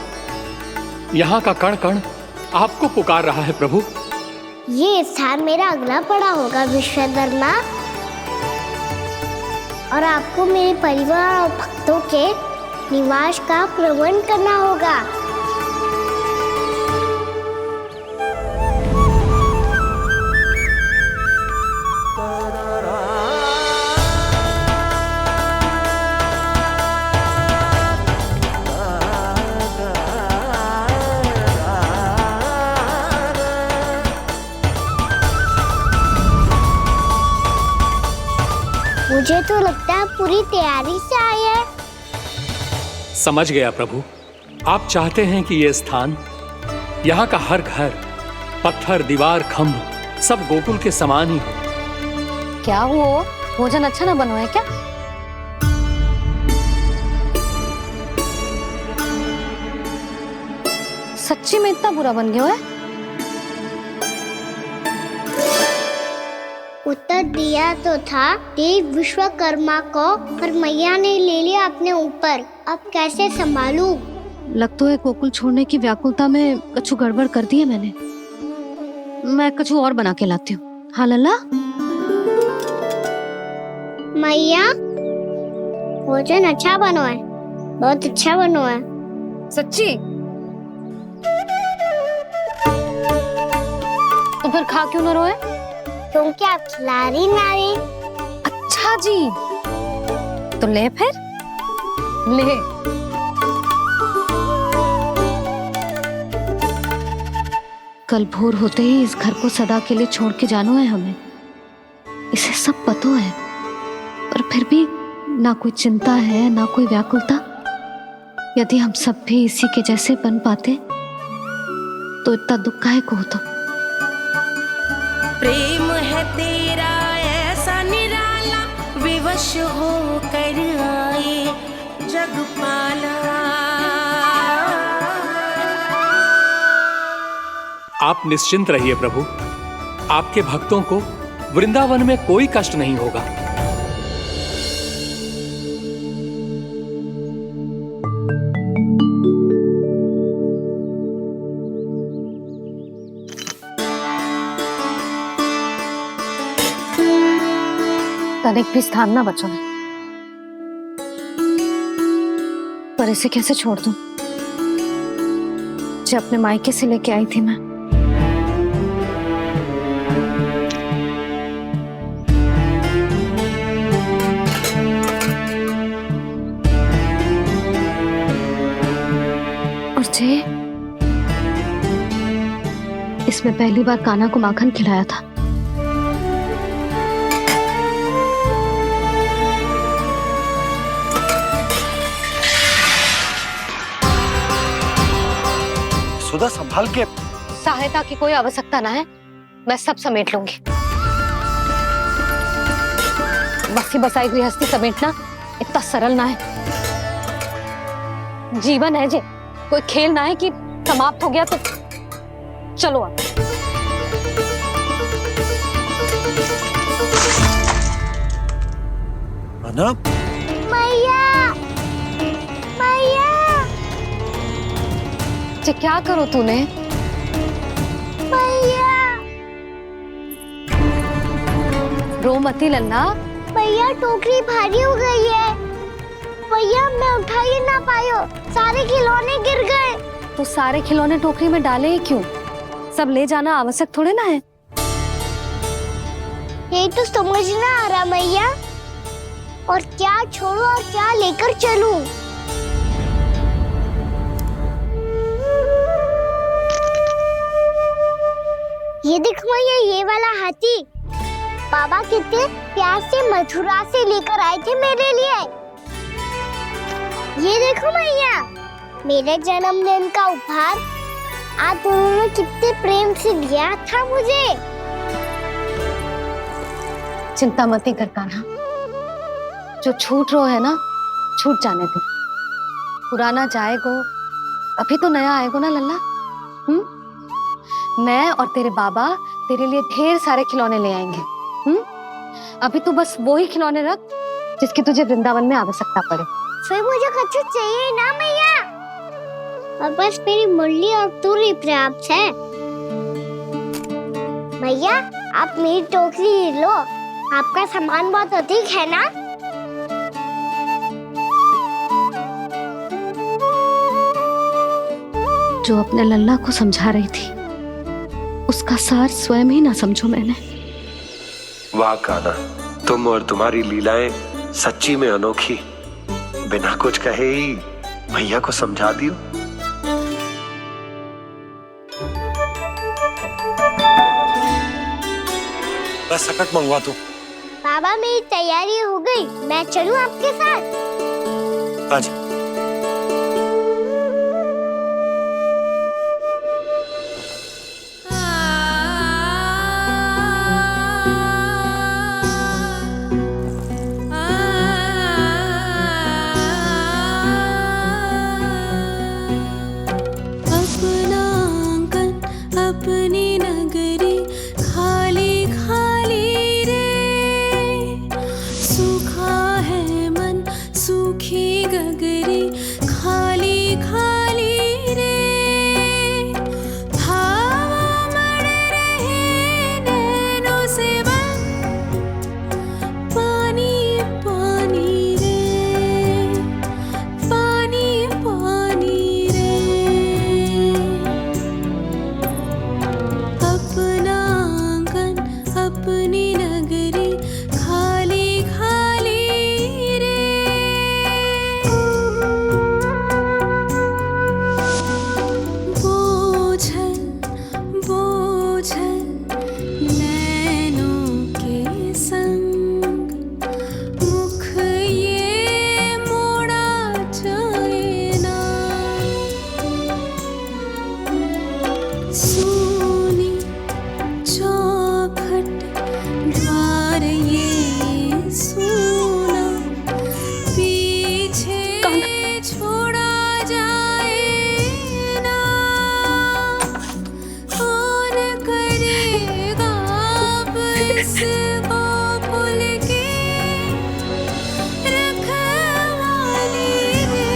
यहाँ का कण कण आपको पुकार रहा है प्रभु। ये स्थान मेरा अगला पड़ा होगा विश्वकर्मा, और आपको मेरे परिवार और भक्तों के निवास का प्रबंध करना होगा। मुझे तो लगता है पूरी तैयारी से आए हैं। समझ गया प्रभु, आप चाहते हैं कि ये स्थान, यहाँ का हर घर, पत्थर, दीवार, खंभ सब गोकुल के समान ही हो। क्या हुआ? भोजन अच्छा ना बना है क्या? सच्ची में इतना बुरा बन गया है? उत्तर दिया तो था देव विश्वकर्मा को, पर मैया ने ले लिया अपने ऊपर। अब कैसे संभालूं? लग तो है गोकुल छोड़ने की व्याकुलता में कछु गड़बड़ कर दी है मैंने। मैं कछु और बना के लाती हूँ। हाँ लल्ला? मैया, भोजन अच्छा बना है, बहुत अच्छा बना है। सच्ची? तो फिर खा क्यों न रोए? तुम क्या खिला रही नारी? अच्छा जी, तो ले फिर ले। कल भोर होते ही इस घर को सदा के लिए छोड़ के जाना है हमें, इसे सब पता है, पर फिर भी ना कोई चिंता है ना कोई व्याकुलता। यदि हम सब भी इसी के जैसे बन पाते तो इतना दुख काहे को होता। प्रेम है तेरा ऐसा निराला, विवश हो कर आए जगपाला। आप निश्चिंत रहिए प्रभु, आपके भक्तों को वृंदावन में कोई कष्ट नहीं होगा। तनिक भी स्थान ना बचो है, पर इसे कैसे छोड़ दूं जो अपने मायके से लेके आई थी मैं। और जे इसमें पहली बार कान्हा को माखन खिलाया था। सुधा संभाल के। सहायता की कोई आवश्यकता ना है, मैं सब समेट लूंगी। बसी बसाई गृहस्थी समेटना इतना सरल ना है। जीवन है जे, कोई खेल ना है कि समाप्त हो गया तो चलो आप। अना? मैया, मैया। जे क्या करो तूने? मैया। रो मती लल्ला। भैया टोकरी भारी हो गई है। भैया मैं उठा ही ना पायो, सारे खिलौने गिर गए। तो सारे खिलौने टोकरी में डाले ही क्यों? सब ले जाना आवश्यक थोड़े ना है। यही तो समझ ना आ रहा मैया, और क्या छोड़ू और क्या लेकर चलूं? ये देखो मैया, ये वाला हाथी बाबा कितने प्यार से मथुरा से लेकर आए थे मेरे लिए। ये देखो मैया, मेरे जन्मदिन का उपहार आप उन्होंने कितने प्रेम से दिया था मुझे। चिंता मत कर कान्हा, जो छूट रो है ना छूट जाने दे। पुराना जाएगो, अभी तो नया आएगो ना लल्ला। मैं और तेरे बाबा तेरे लिए ढेर सारे खिलौने ले आएंगे। अभी तो बस वो ही खिलौने रख जिसकी तुझे वृंदावन में आवश्यकता पड़े। फिर मुझे कुछ चाहिए ना मैया, और बस मेरी मुरली और तू ही पर्याप्त है। मैया आप मेरी टोकरी लो, आपका सामान बहुत अधिक है ना। जो अपने लल्ला को समझा रही थी उसका सार स्वयं ही ना समझो मैंने। वाह कान्हा, तुम और तुम्हारी लीलाएं सच्ची में अनोखी। बिना कुछ कहे ही भैया को समझा दियो। बस सकट मंगवा दो। बाबा मेरी तैयारी हो गई, मैं चलूं आपके साथ? आजा। अपनी नगरी खाली खाली रे, सूखा है मन सूखी गगरी खाली खाली रे, हवा मर रहे नैनों से बन पानी पानी रे, पानी पानी रे। सोनी चौखट द्वार ये सोना पीछे छोड़ा जाए ना कौन करेगा अब इसको भूल के रखवाली रे।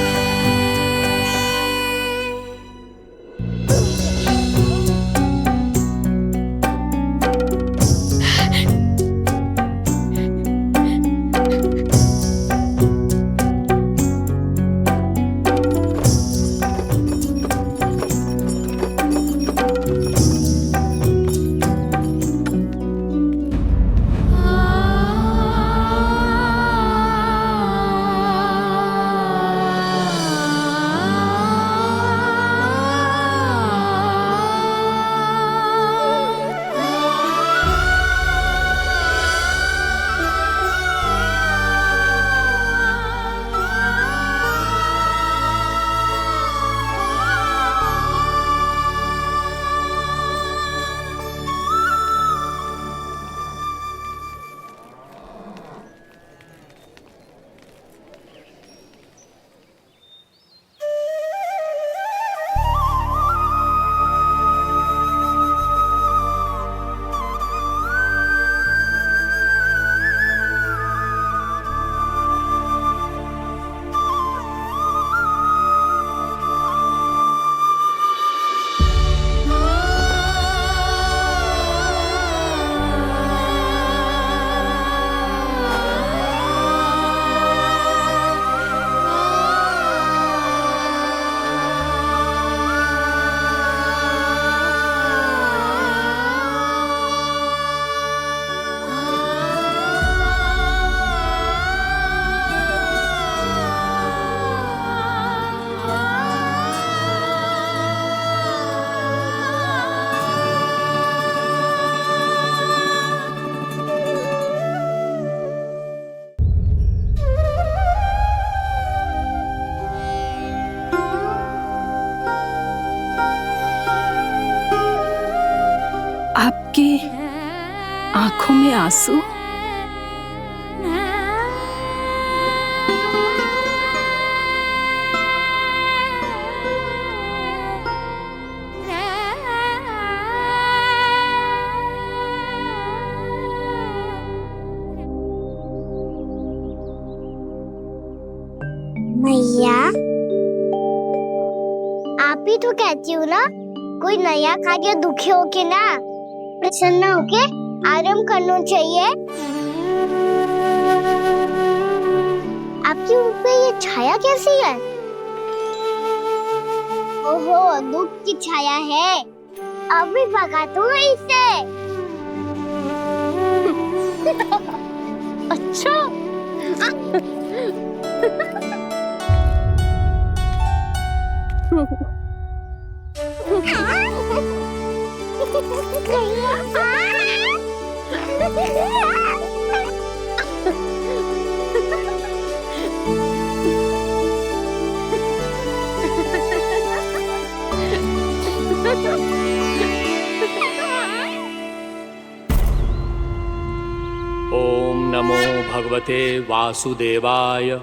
आपकी आंखों में आंसू? मैया आप ही तो कहती हो ना, कोई नया खा के दुखी होके ना प्रसन्न होके आराम करना चाहिए। आपके मुंह पे ये छाया कैसी है? ओहो, दुख की छाया है। अभी भगा दूं इसे। अच्छा। ओम नमो भगवते वासुदेवाय।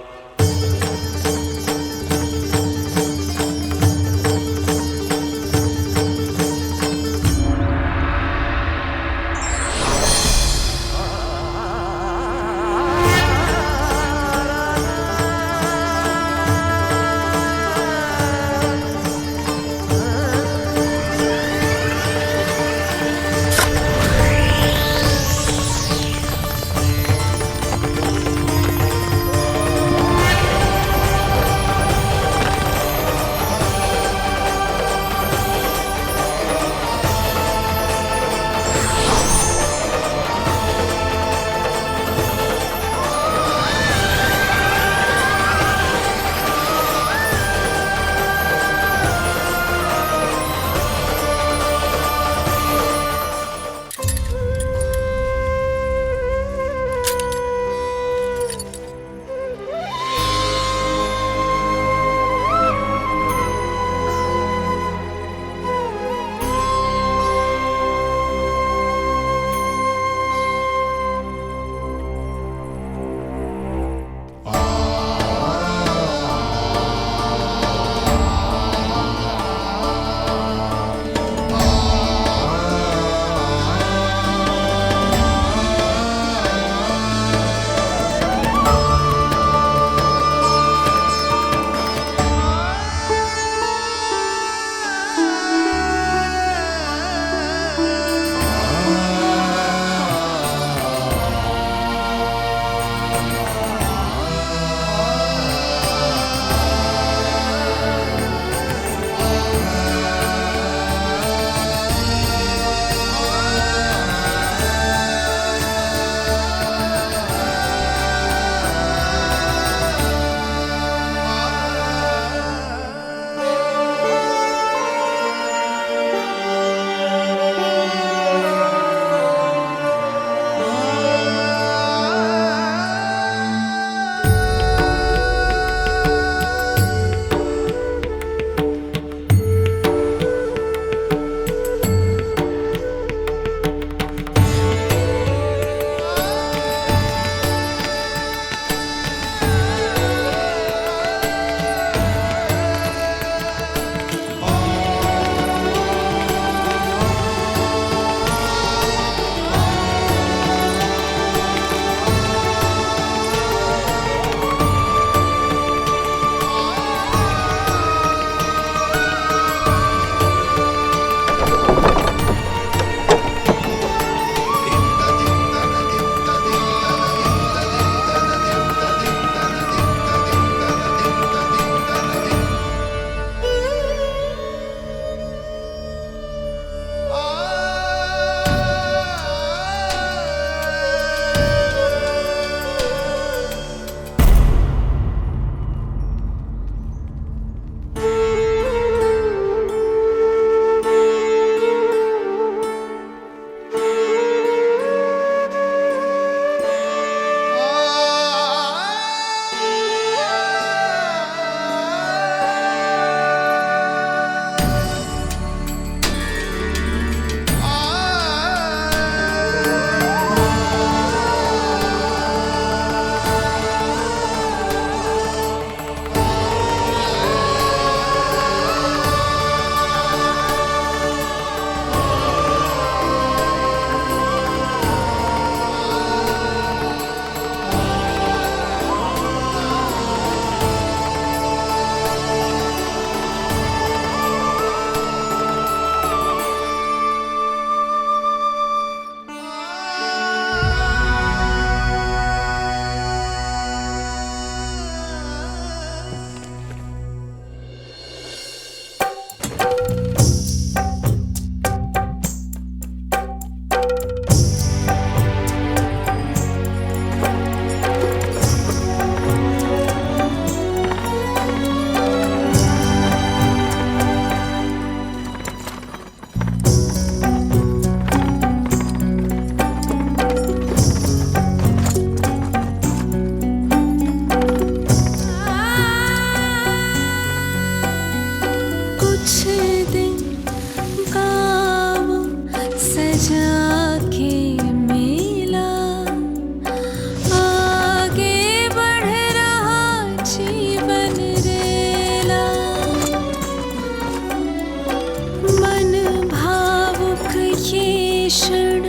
भीषण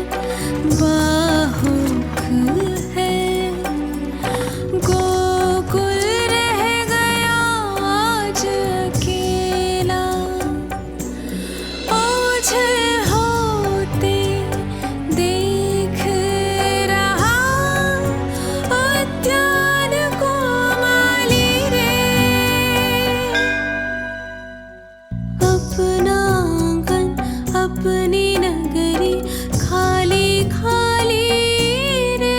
बाहुक है, गोकुल रह गया आज अकेला, ओझल होते देख रहा उद्यान को माली रे। अपना आंगन अपनी नगरी खाली खाली रे।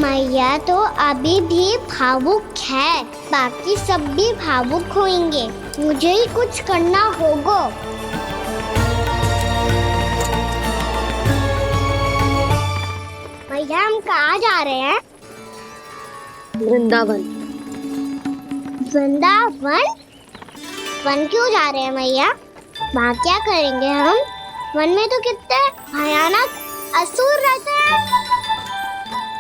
मैया तो अभी भी भावुक है, बाकी सब भी भावुक होंगे। मुझे ही कुछ करना होगा। मैया हम कहाँ जा रहे हैं? वृंदावन। वृंदावन? वन क्यों जा रहे हैं मैया? वहाँ क्या करेंगे हम? वन में तो कितने भयानक असुर रहते हैं।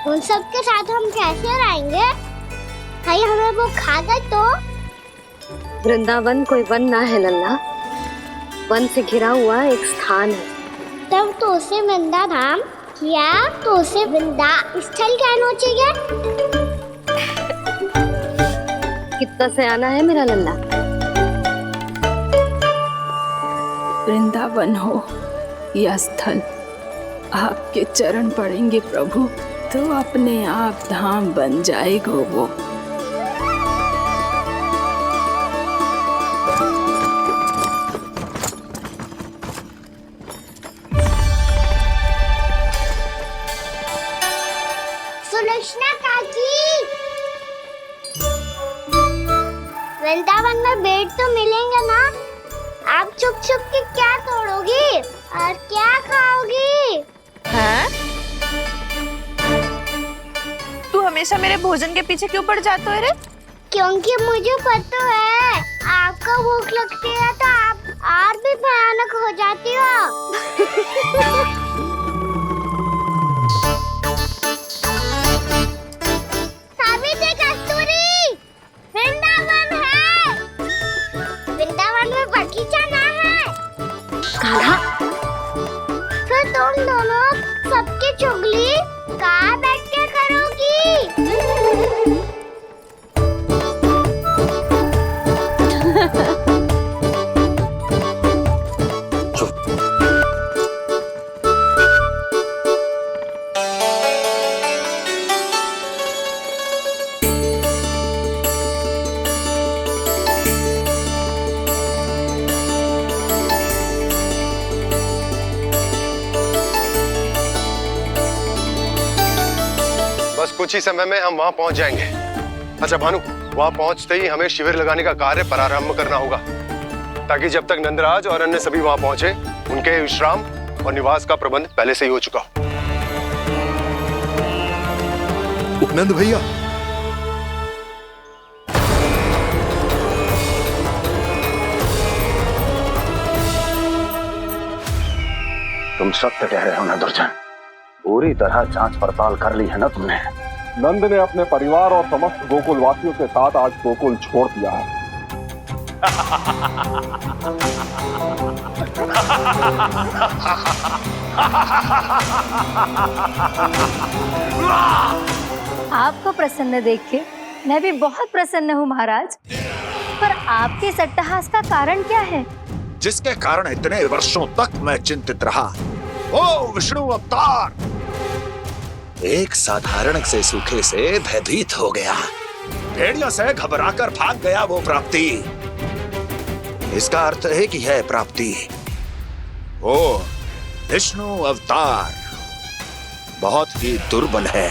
उन सब के साथ हम कैसे रहेंगे? कहीं हमें वो खा गए तो? वृंदावन कोई वन ना है लल्ला, वन से घिरा हुआ एक स्थान है। तब तो उसे वृंदा धाम या तो उसे वृंदा स्थल कहना चाहिए। कितना से आना है मेरा लल्ला। वृंदावन हो या स्थल, आपके चरण पड़ेंगे प्रभु तो अपने आप धाम बन जाएगा वो। सुलक्षणा काकी, वृंदावन में बेट तो मिलेंगे ना? आप छुप छुप के क्या तोड़ोगी और क्या खाओगी? हाँ? तू हमेशा मेरे भोजन के पीछे क्यों पड़ जाते हो रे? क्योंकि मुझे पता है आपको भूख लगती है तो आप और भी भयानक हो जाती हो। सावित्री, कस्तूरी, वृंदावन है। वृंदावन में बगीचा ना है। कान्हा, फिर तुम दोनों सबकी चुगली कहाँ बैठ के करोगी? बस कुछ ही समय में हम वहां पहुंच जाएंगे। अच्छा भानु, वहां पहुंचते ही हमें शिविर लगाने का कार्य प्रारंभ करना होगा, ताकि जब तक नंदराज और अन्य सभी वहां पहुंचे उनके विश्राम और निवास का प्रबंध पहले से ही हो चुका हो। नंद भैया, तुम सत्य कह रहे हो ना दुर्जन, पूरी तरह जांच पड़ताल कर ली है ना तुमने? नंद ने अपने परिवार और समस्त गोकुल वासियों के साथ आज गोकुल छोड़ दिया है। आपको प्रसन्न देख के मैं भी बहुत प्रसन्न हूँ महाराज, पर आपके इस अट्टहास का कारण क्या है? जिसके कारण इतने वर्षों तक मैं चिंतित रहा, ओ विष्णु अवतार, एक साधारण से सूखे से भयभीत हो गया, भेड़ियों से घबराकर भाग गया वो प्राप्ति। इसका अर्थ है कि यह प्राप्ति ओ विष्णु अवतार बहुत ही दुर्बल है।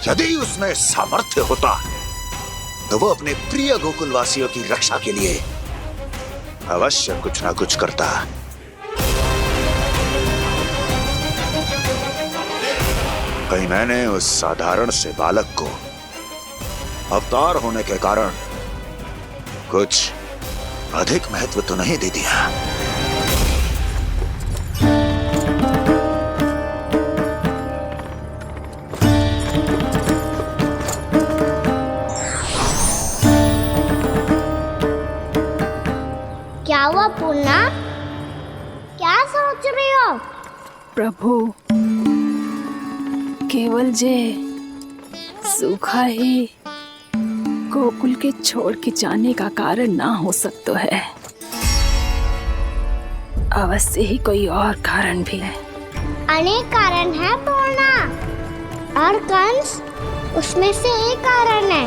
यदि उसमें सामर्थ्य होता तो वो अपने प्रिय गोकुलवासियों की रक्षा के लिए अवश्य कुछ ना कुछ करता। कहीं मैंने उस साधारण से बालक को अवतार होने के कारण कुछ अधिक महत्व तो नहीं दे दिया। क्या हुआ पूर्णा? क्या सोच रही हो? प्रभु, केवल जे सूखा ही गोकुल के छोड़ के जाने का कारण ना हो सकता है, अवश्य ही कोई और कारण भी है। अनेक कारण है पूर्णा, और कंस उसमें से एक कारण है।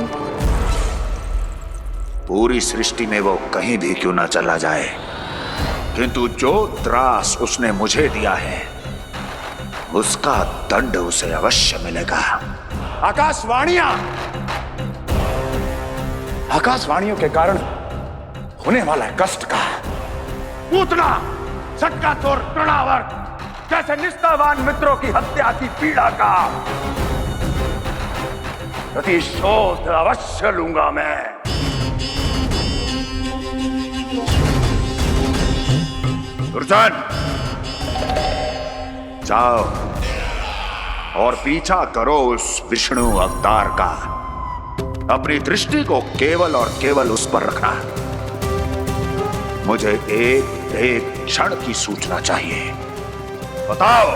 पूरी सृष्टि में वो कहीं भी क्यों ना चला जाए, किंतु जो त्रास उसने मुझे दिया है उसका दंड उसे अवश्य मिलेगा। आकाशवाणियों के कारण होने वाला कष्ट का, पूतना, सटकासुर, तृणावर्त जैसे निष्ठावान मित्रों की हत्या की पीड़ा का प्रतिशोध अवश्य लूंगा मैं। दुर्जन, जाओ और पीछा करो उस विष्णु अवतार का। अपनी दृष्टि को केवल और केवल उस पर रखना। मुझे एक क्षण की सूचना चाहिए। बताओ,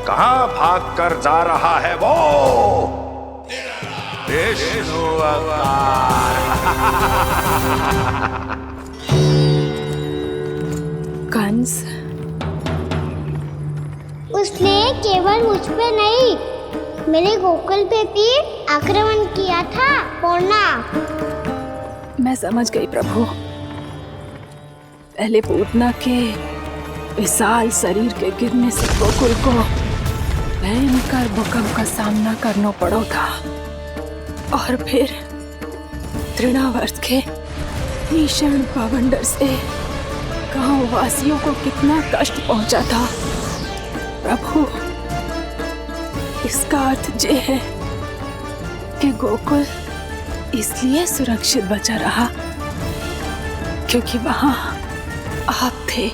कहां भाग कर जा रहा है वो विष्णु अवतार? कंस, उसने केवल मुझ पे नहीं, मेरे गोकुल पे भी आक्रमण किया था पूर्णा। मैं समझ गई प्रभु। पहले पूतना के विशाल शरीर के गिरने से गोकुल को भयंकर भूकंप का सामना करना पड़ा था, और फिर तृणावर्त के भीषण पावंडर से गांव वासियों को कितना कष्ट पहुंचा था। प्रभु, इसका अर्थ ये है कि गोकुल इसलिए सुरक्षित बचा रहा क्योंकि वहां आप थे।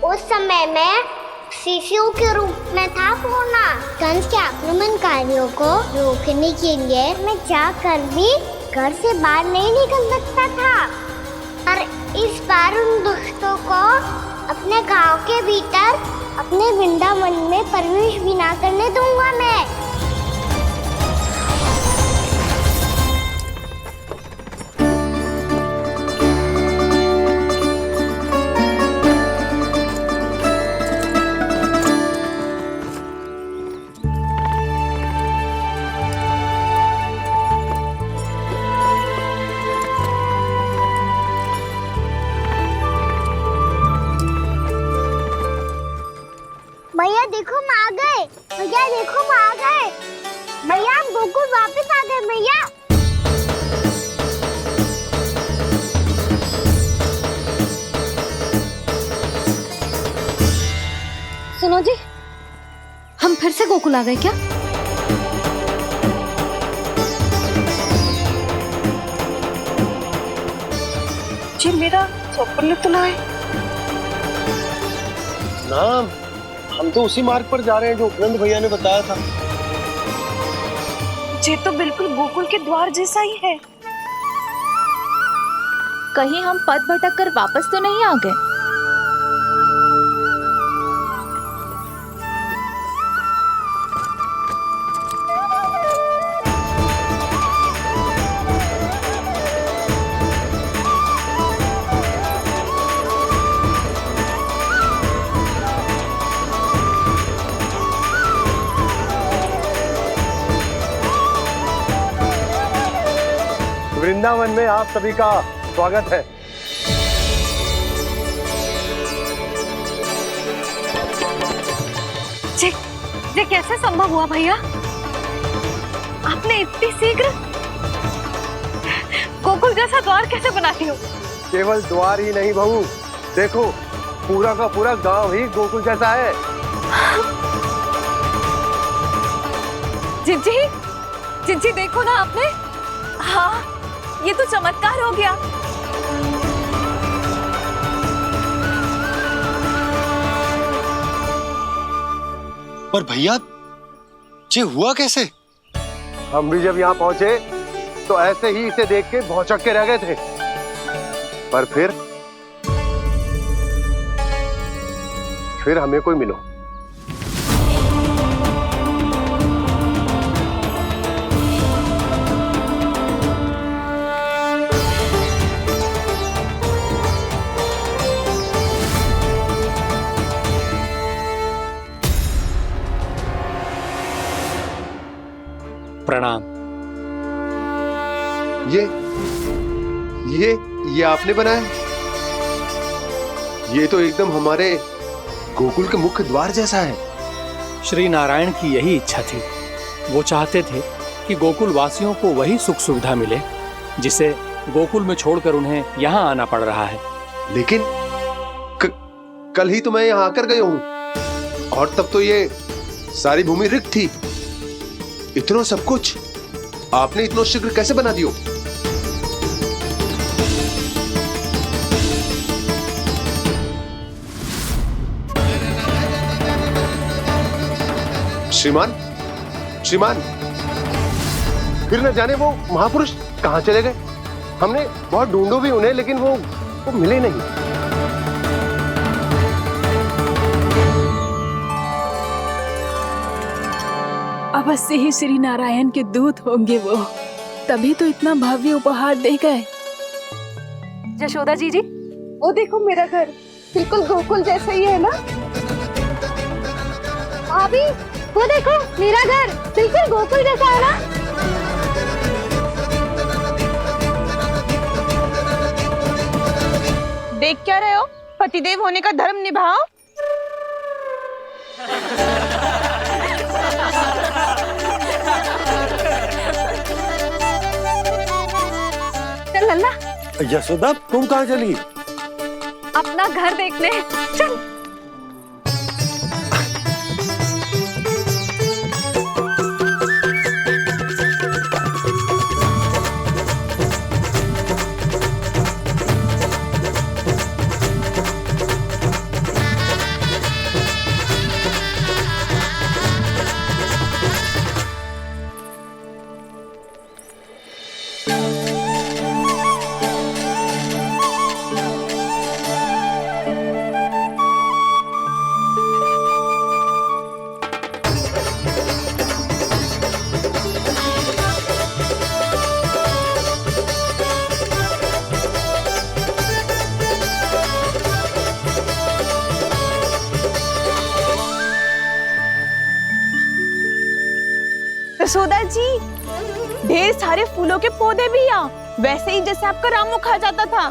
उस समय मैं शिशु के रूप में था पूर्णा। कंस के आक्रमणकारियों को रोकने के लिए मैं जाकर भी घर से बाहर नहीं निकल सकता था, और इस बार उन दुष्टों को अपने गांव के भीतर, अपने वृंदावन में प्रवेश भी ना करने दूंगा मैं। भैया देखो हम आ गए, भैया देखो हम आ गए, भैया हम गोकुल वापस आ गए भैया। सुनो जी, हम फिर से गोकुल आ गए क्या? जी मेरा स्वप्न तो ना है। ना, हम तो उसी मार्ग पर जा रहे हैं जो उपनंद भैया ने बताया था। ये तो बिल्कुल गोकुल के द्वार जैसा ही है। कहीं हम पथ भटक कर वापस तो नहीं आ गए? वृंदावन में आप सभी का स्वागत है। ये कैसे संभव हुआ भैया? आपने इतनी शीघ्र गोकुल जैसा द्वार कैसे बना दिया? केवल द्वार ही नहीं बहू, देखो पूरा का पूरा गांव ही गोकुल जैसा है। जिज्जी, जिज्जी देखो ना आपने। हाँ, ये तो चमत्कार हो गया। पर भैया ये हुआ कैसे? हम भी जब यहाँ पहुंचे तो ऐसे ही इसे देख के भौचक के रह गए थे, पर फिर हमें कोई मिलो। प्रणाम। ये आपने बनाया? ये तो एकदम हमारे गोकुल के मुख्य द्वार जैसा है। श्री नारायण की यही इच्छा थी। वो चाहते थे कि गोकुल वासियों को वही सुख सुविधा मिले जिसे गोकुल में छोड़कर उन्हें यहाँ आना पड़ रहा है। लेकिन कल ही तो मैं यहाँ आकर गया हूँ और तब तो ये सारी भूमि रिक्त थी। इतना सब कुछ आपने इतना शीघ्र कैसे बना दियो? श्रीमान, श्रीमान, फिर न जाने वो महापुरुष कहां चले गए। हमने बहुत ढूंढो भी उन्हें, लेकिन वो मिले नहीं। अवश्य ही श्री नारायण के दूत होंगे वो, तभी तो इतना भव्य उपहार दे गए। यशोदा जी, वो देखो मेरा घर बिल्कुल गोकुल जैसा ही है ना। भाभी, वो देखो मेरा घर बिल्कुल गोकुल जैसा है ना। देख क्या रहे हो? पतिदेव होने का धर्म निभाओ। चल लल्ला, यशोदा तुम कहाँ चली? अपना घर देखने। चल। यशोदा जी, ढेर सारे फूलों के पौधे भी यहाँ, वैसे ही जैसे आपका रामू खा जाता था।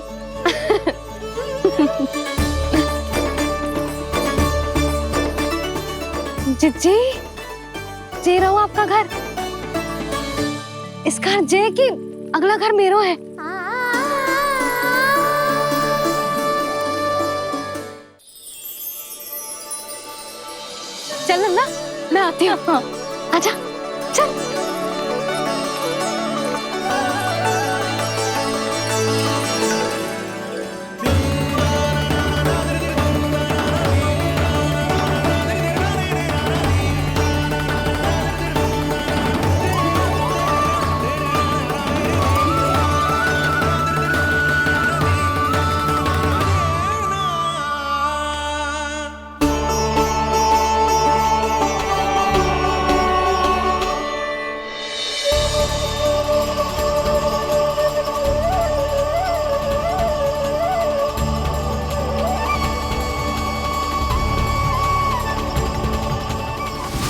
जिज्जी, जे रहो आपका घर। इस घर जे कि अगला घर मेरो है। चल नन्ना, मैं आती हूँ। हाँ, आजा, चल।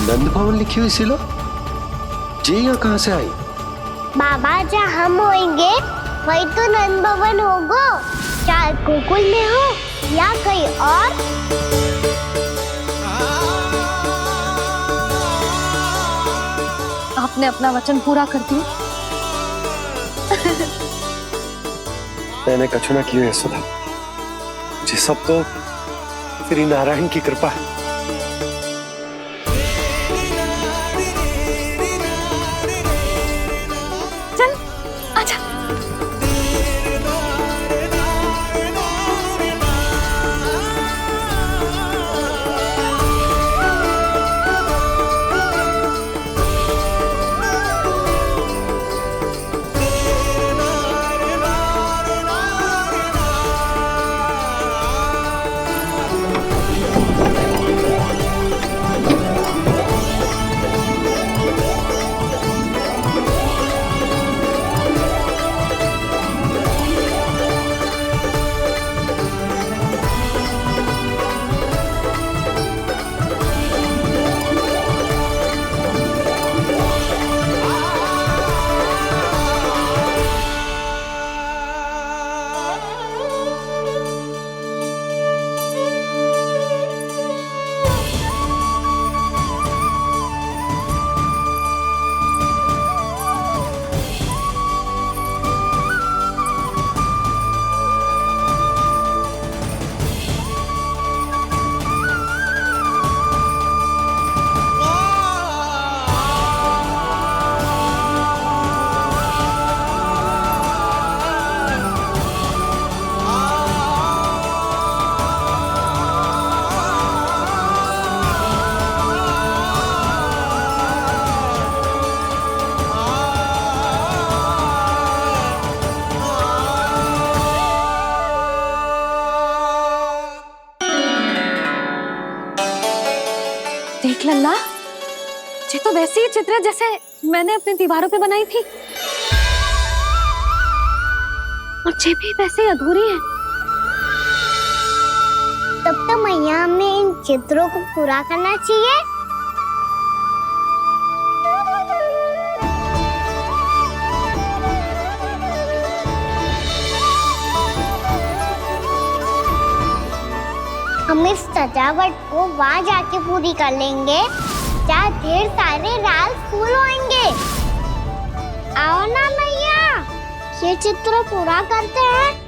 नंद भवन लिखी हुई सिलो, जी यहाँ कहाँ से आई? बाबा जहाँ हम होंगे वही तो नंद भवन होगा, चाहे गोकुल में हो या कहीं और। आपने अपना वचन पूरा कर दिया। मैंने कछु ना किया यशोदा, ये सब तो श्री नारायण की कृपा है। चल आजा। देख लल्ला, ये तो वैसी ही चित्र है जैसे मैंने अपनी दीवारों पे बनाई थी, और ये भी वैसे ही अधूरी है। तब तो मैया हमें इन चित्रों को पूरा करना चाहिए। हम इस सजावट को वहाँ जाके पूरी कर लेंगे जहाँ ढेर सारे लाल फूल होंगे। आओ ना मैया, ये चित्र पूरा करते हैं।